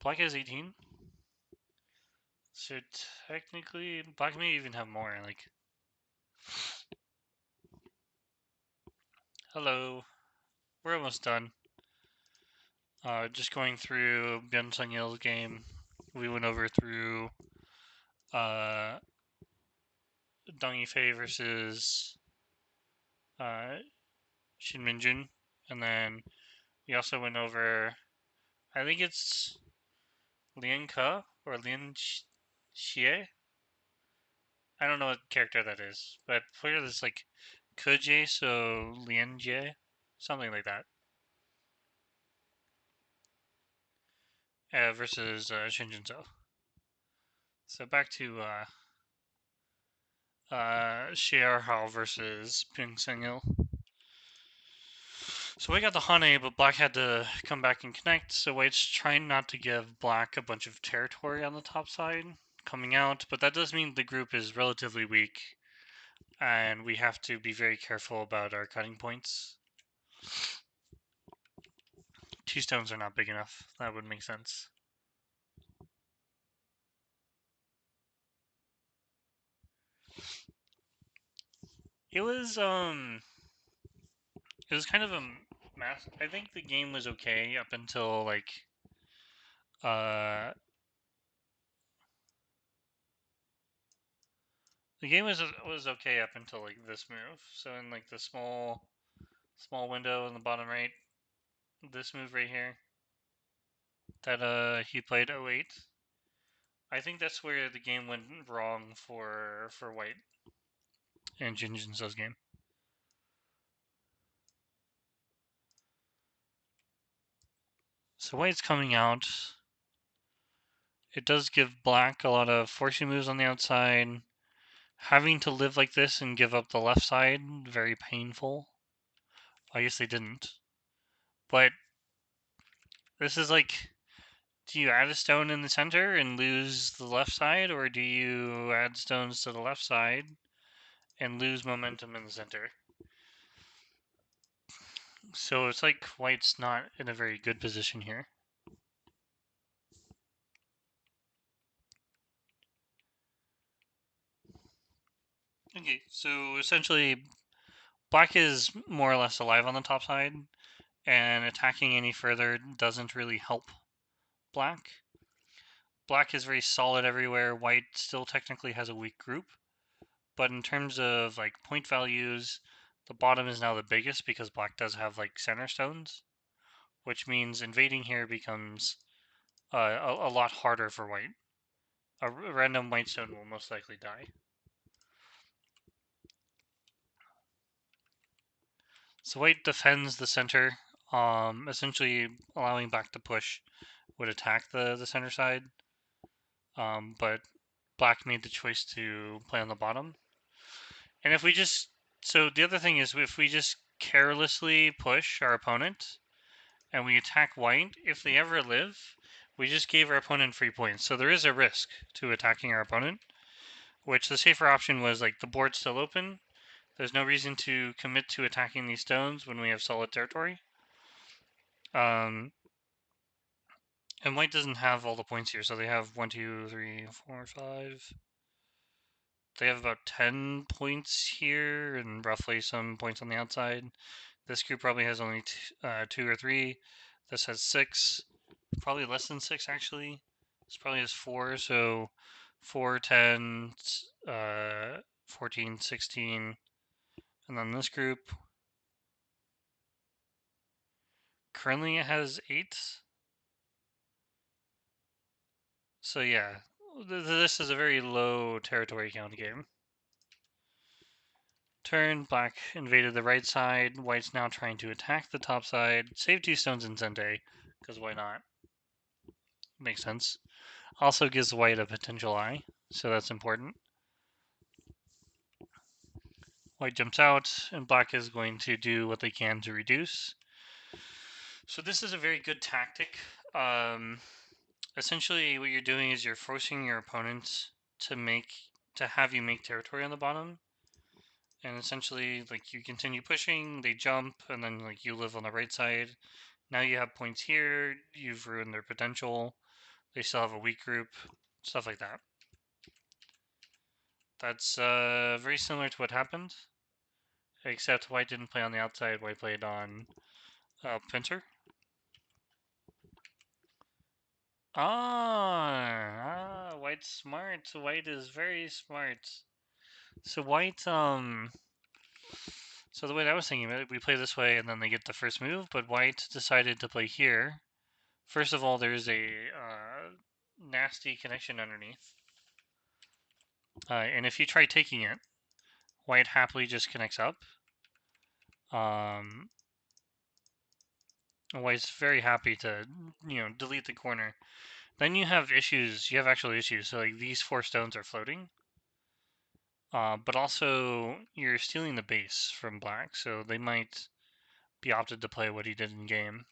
black has 18. So technically black may even have more, like hello. We're almost done. Just going through Byung Sung Il's game. We went over through uh, Dong Yifei versus Shin Minjun, and then we also went over. I think it's Lanke or Xie. I don't know what character that is, but player that's like Kuje, so Jie, something like that, versus Shinjinzo. So back to Hao versus Ping Sengil. So we got the Hane, but black had to come back and connect, so white's trying not to give black a bunch of territory on the top side coming out, but that does mean the group is relatively weak, and we have to be very careful about our cutting points. 2 stones are not big enough. That would make sense. It was kind of a mass. I think the game was okay up until like uh the game was okay up until like this move. So in like the small window in the bottom right, this move right here that he played 08. I think that's where the game went wrong for white and Jinjinso's game. So white's coming out. It does give black a lot of forcing moves on the outside. Having to live like this and give up the left side, very painful. I guess they didn't. But this is like, do you add a stone in the center and lose the left side, or do you add stones to the left side and lose momentum in the center? So it's like white's not in a very good position here. Okay, so essentially black is more or less alive on the top side, and attacking any further doesn't really help black. Black is very solid everywhere. White still technically has a weak group, but in terms of like point values, the bottom is now the biggest because black does have like center stones, which means invading here becomes a lot harder for white. A random white stone will most likely die. So white defends the center, essentially allowing black to push would attack the center side, but black made the choice to play on the bottom. And if we just, so the other thing is if we just carelessly push our opponent and we attack white, if they ever live, we just gave our opponent free points. So there is a risk to attacking our opponent, which the safer option was like the board's still open. There's no reason to commit to attacking these stones when we have solid territory. Um, and white doesn't have all the points here, so they have 1, 2, 3, 4, 5. They have about 10 points here and roughly some points on the outside. This group probably has only 2 or 3. This has 6, probably less than 6 actually. This probably has 4, so 4, 10, 14, 16. And then this group, currently it has 8. So yeah, this is a very low territory count game. Turn, black invaded the right side. White's now trying to attack the top side. Save 2 stones in Sente, because why not? Makes sense. Also gives white a potential eye, so that's important. White jumps out, and black is going to do what they can to reduce. So this is a very good tactic. Essentially, what you're doing is you're forcing your opponent to have you make territory on the bottom. And essentially, like, you continue pushing, they jump, and then like you live on the right side. Now you have points here, you've ruined their potential. They still have a weak group, stuff like that. That's very similar to what happened, except white didn't play on the outside, white played on pincer. White's smart. White is very smart. So white, so the way that I was thinking about it, we play this way and then they get the first move, but white decided to play here. First of all, there's a nasty connection underneath. And if you try taking it, white happily just connects up. White's very happy to, delete the corner. Then you have issues. You have actual issues. So like these 4 stones are floating. But also you're stealing the base from black, so they might be opted to play what he did in game.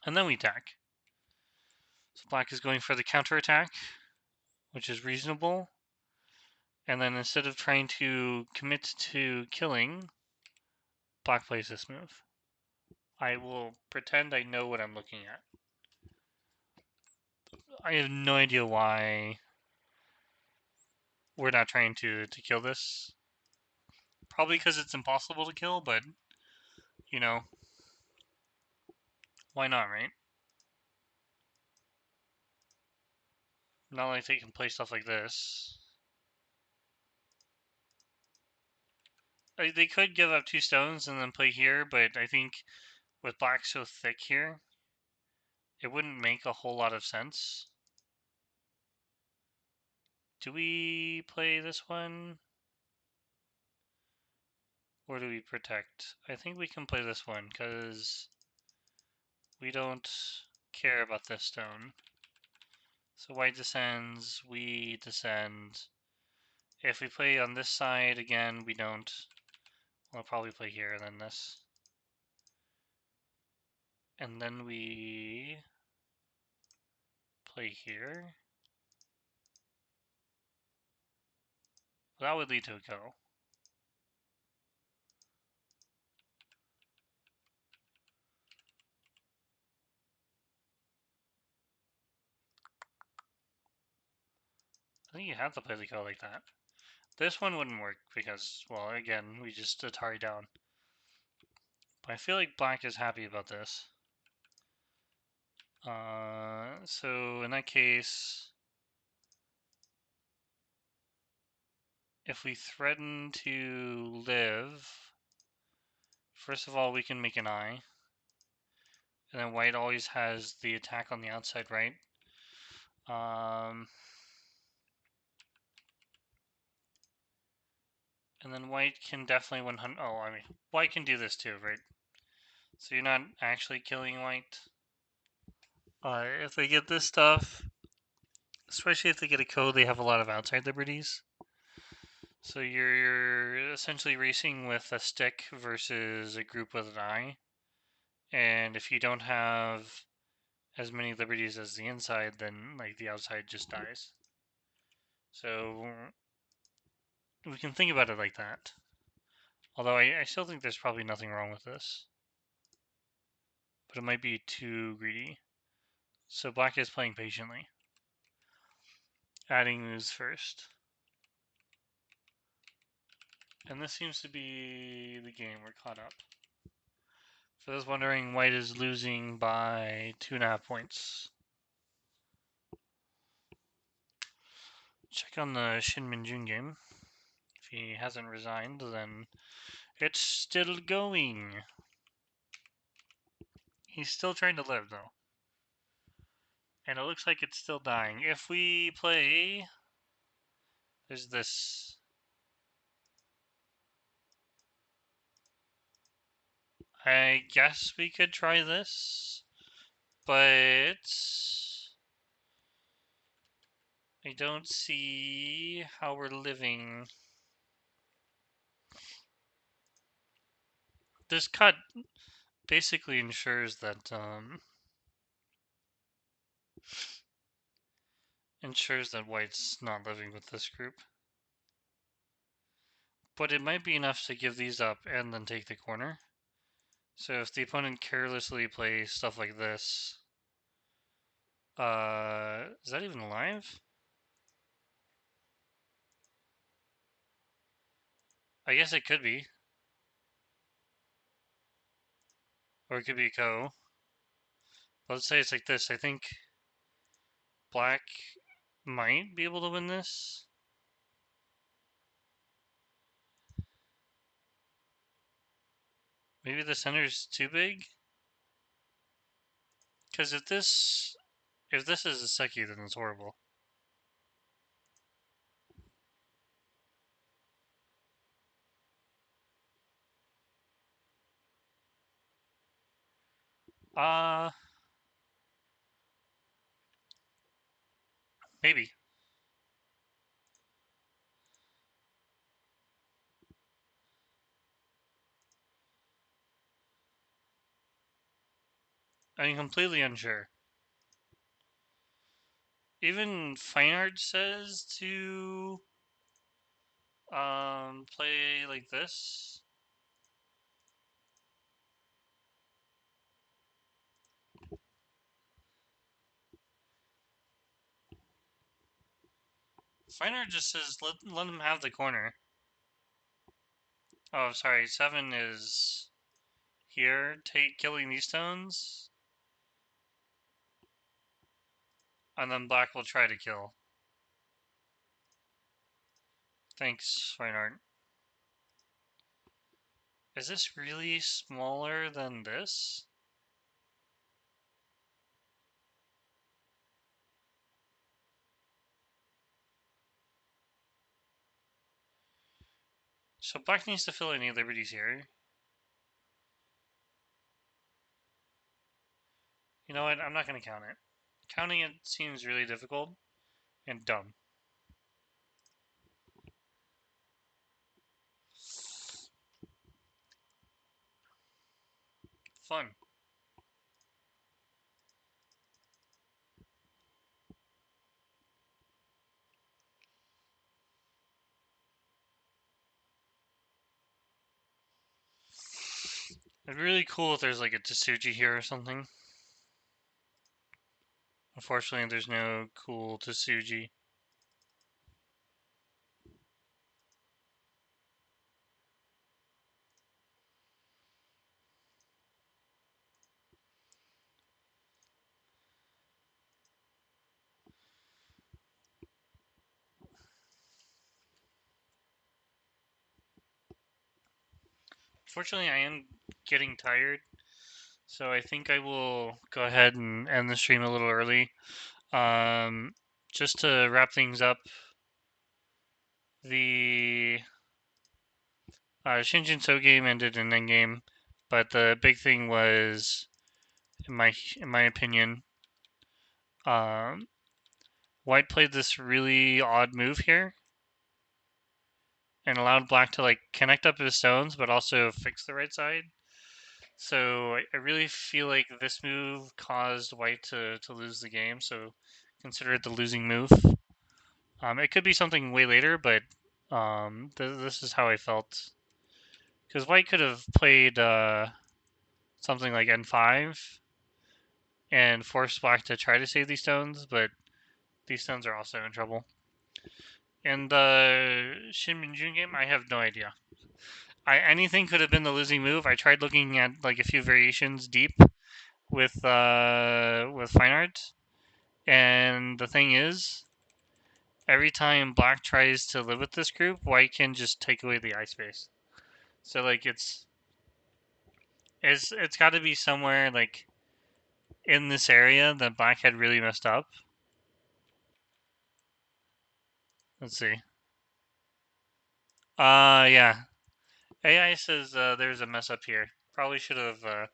And then we attack. So black is going for the counter attack, which is reasonable. And then instead of trying to commit to killing, black plays this move. I will pretend I know what I'm looking at. I have no idea why we're not trying to kill this. Probably because it's impossible to kill, but, you know, why not, right? Not like they can play stuff like this. They could give up 2 stones and then play here, but I think with black so thick here, it wouldn't make a whole lot of sense. Do we play this one? Or do we protect? I think we can play this one, because we don't care about this stone. So white descends, we descend. If we play on this side again, we don't. We'll probably play here and then this. And then we play here. That would lead to a go. I think you have to play the code like that. This one wouldn't work because, well, again, we just Atari down. But I feel like black is happy about this. So in that case, if we threaten to live, first of all, we can make an eye. And then white always has the attack on the outside, right? And then white can definitely 100. Oh, I mean, white can do this too, right? So you're not actually killing white. If they get this stuff, especially if they get a code, they have a lot of outside liberties. So you're essentially racing with a stick versus a group with an eye. And if you don't have as many liberties as the inside, then like the outside just dies. So we can think about it like that. Although I still think there's probably nothing wrong with this. But it might be too greedy. So black is playing patiently. Adding moves first. And this seems to be the game. We're caught up. For those wondering, white is losing by 2.5 points. Check on the Shin Min-jun game. If he hasn't resigned, then it's still going. He's still trying to live, though. And it looks like it's still dying. If we play... There's this... I guess we could try this. But... I don't see how we're living. This cut basically ensures that, white's not living with this group. But it might be enough to give these up and then take the corner. So if the opponent carelessly plays stuff like this, is that even alive? I guess it could be. Or it could be a Ko. Let's say it's like this. I think black might be able to win this. Maybe the center's too big? Because if this is a Seki, then it's horrible. Maybe. I'm completely unsure. Even Fine Art says to play like this. Fine Art just says let him have the corner. Oh, sorry. 7 is here. Killing these stones, and then black will try to kill. Thanks, Fine Art. Is this really smaller than this? So black needs to fill any liberties here. You know what? I'm not going to count it. Counting it seems really difficult and dumb. Fun. It'd be really cool if there's like a Tsuji here or something. Unfortunately, there's no cool Tsuji. Fortunately, I am getting tired, so I think I will go ahead and end the stream a little early. Um, just to wrap things up, the Shinjin So game ended in endgame, but the big thing was, in my opinion, um, White played this really odd move here and allowed Black to like connect up his stones, but also fix the right side. So I really feel like this move caused White to lose the game. So consider it the losing move. It could be something way later, but this is how I felt. Because White could have played something like N5 and forced Black to try to save these stones, but these stones are also in trouble. In the Shin Minjun game, I have no idea. Anything could have been the losing move. I tried looking at like a few variations deep with fine art, and the thing is, every time Black tries to live with this group, White can just take away the eye space. So like it's got to be somewhere like in this area that Black had really messed up. Let's see. Yeah. AI says there's a mess up here. Probably should have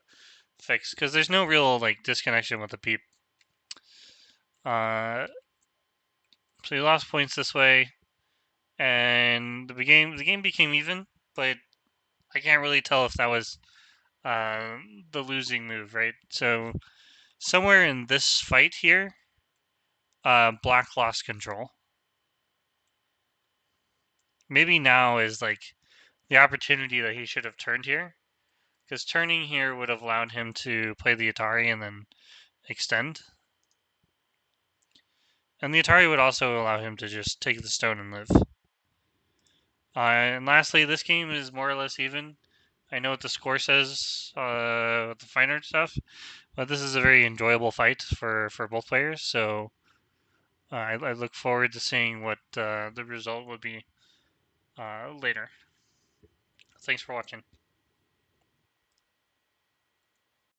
fixed because there's no real like disconnection with the peep. Uh, so he lost points this way, and the game became even, but I can't really tell if that was uh, the losing move, right? So somewhere in this fight here, Black lost control. Maybe now is like the opportunity that he should have turned here, because turning here would have allowed him to play the Atari and then extend. And the Atari would also allow him to just take the stone and live. And lastly, this game is more or less even. I know what the score says with the fine art stuff, but this is a very enjoyable fight for both players. So I look forward to seeing what the result would be later. Thanks for watching.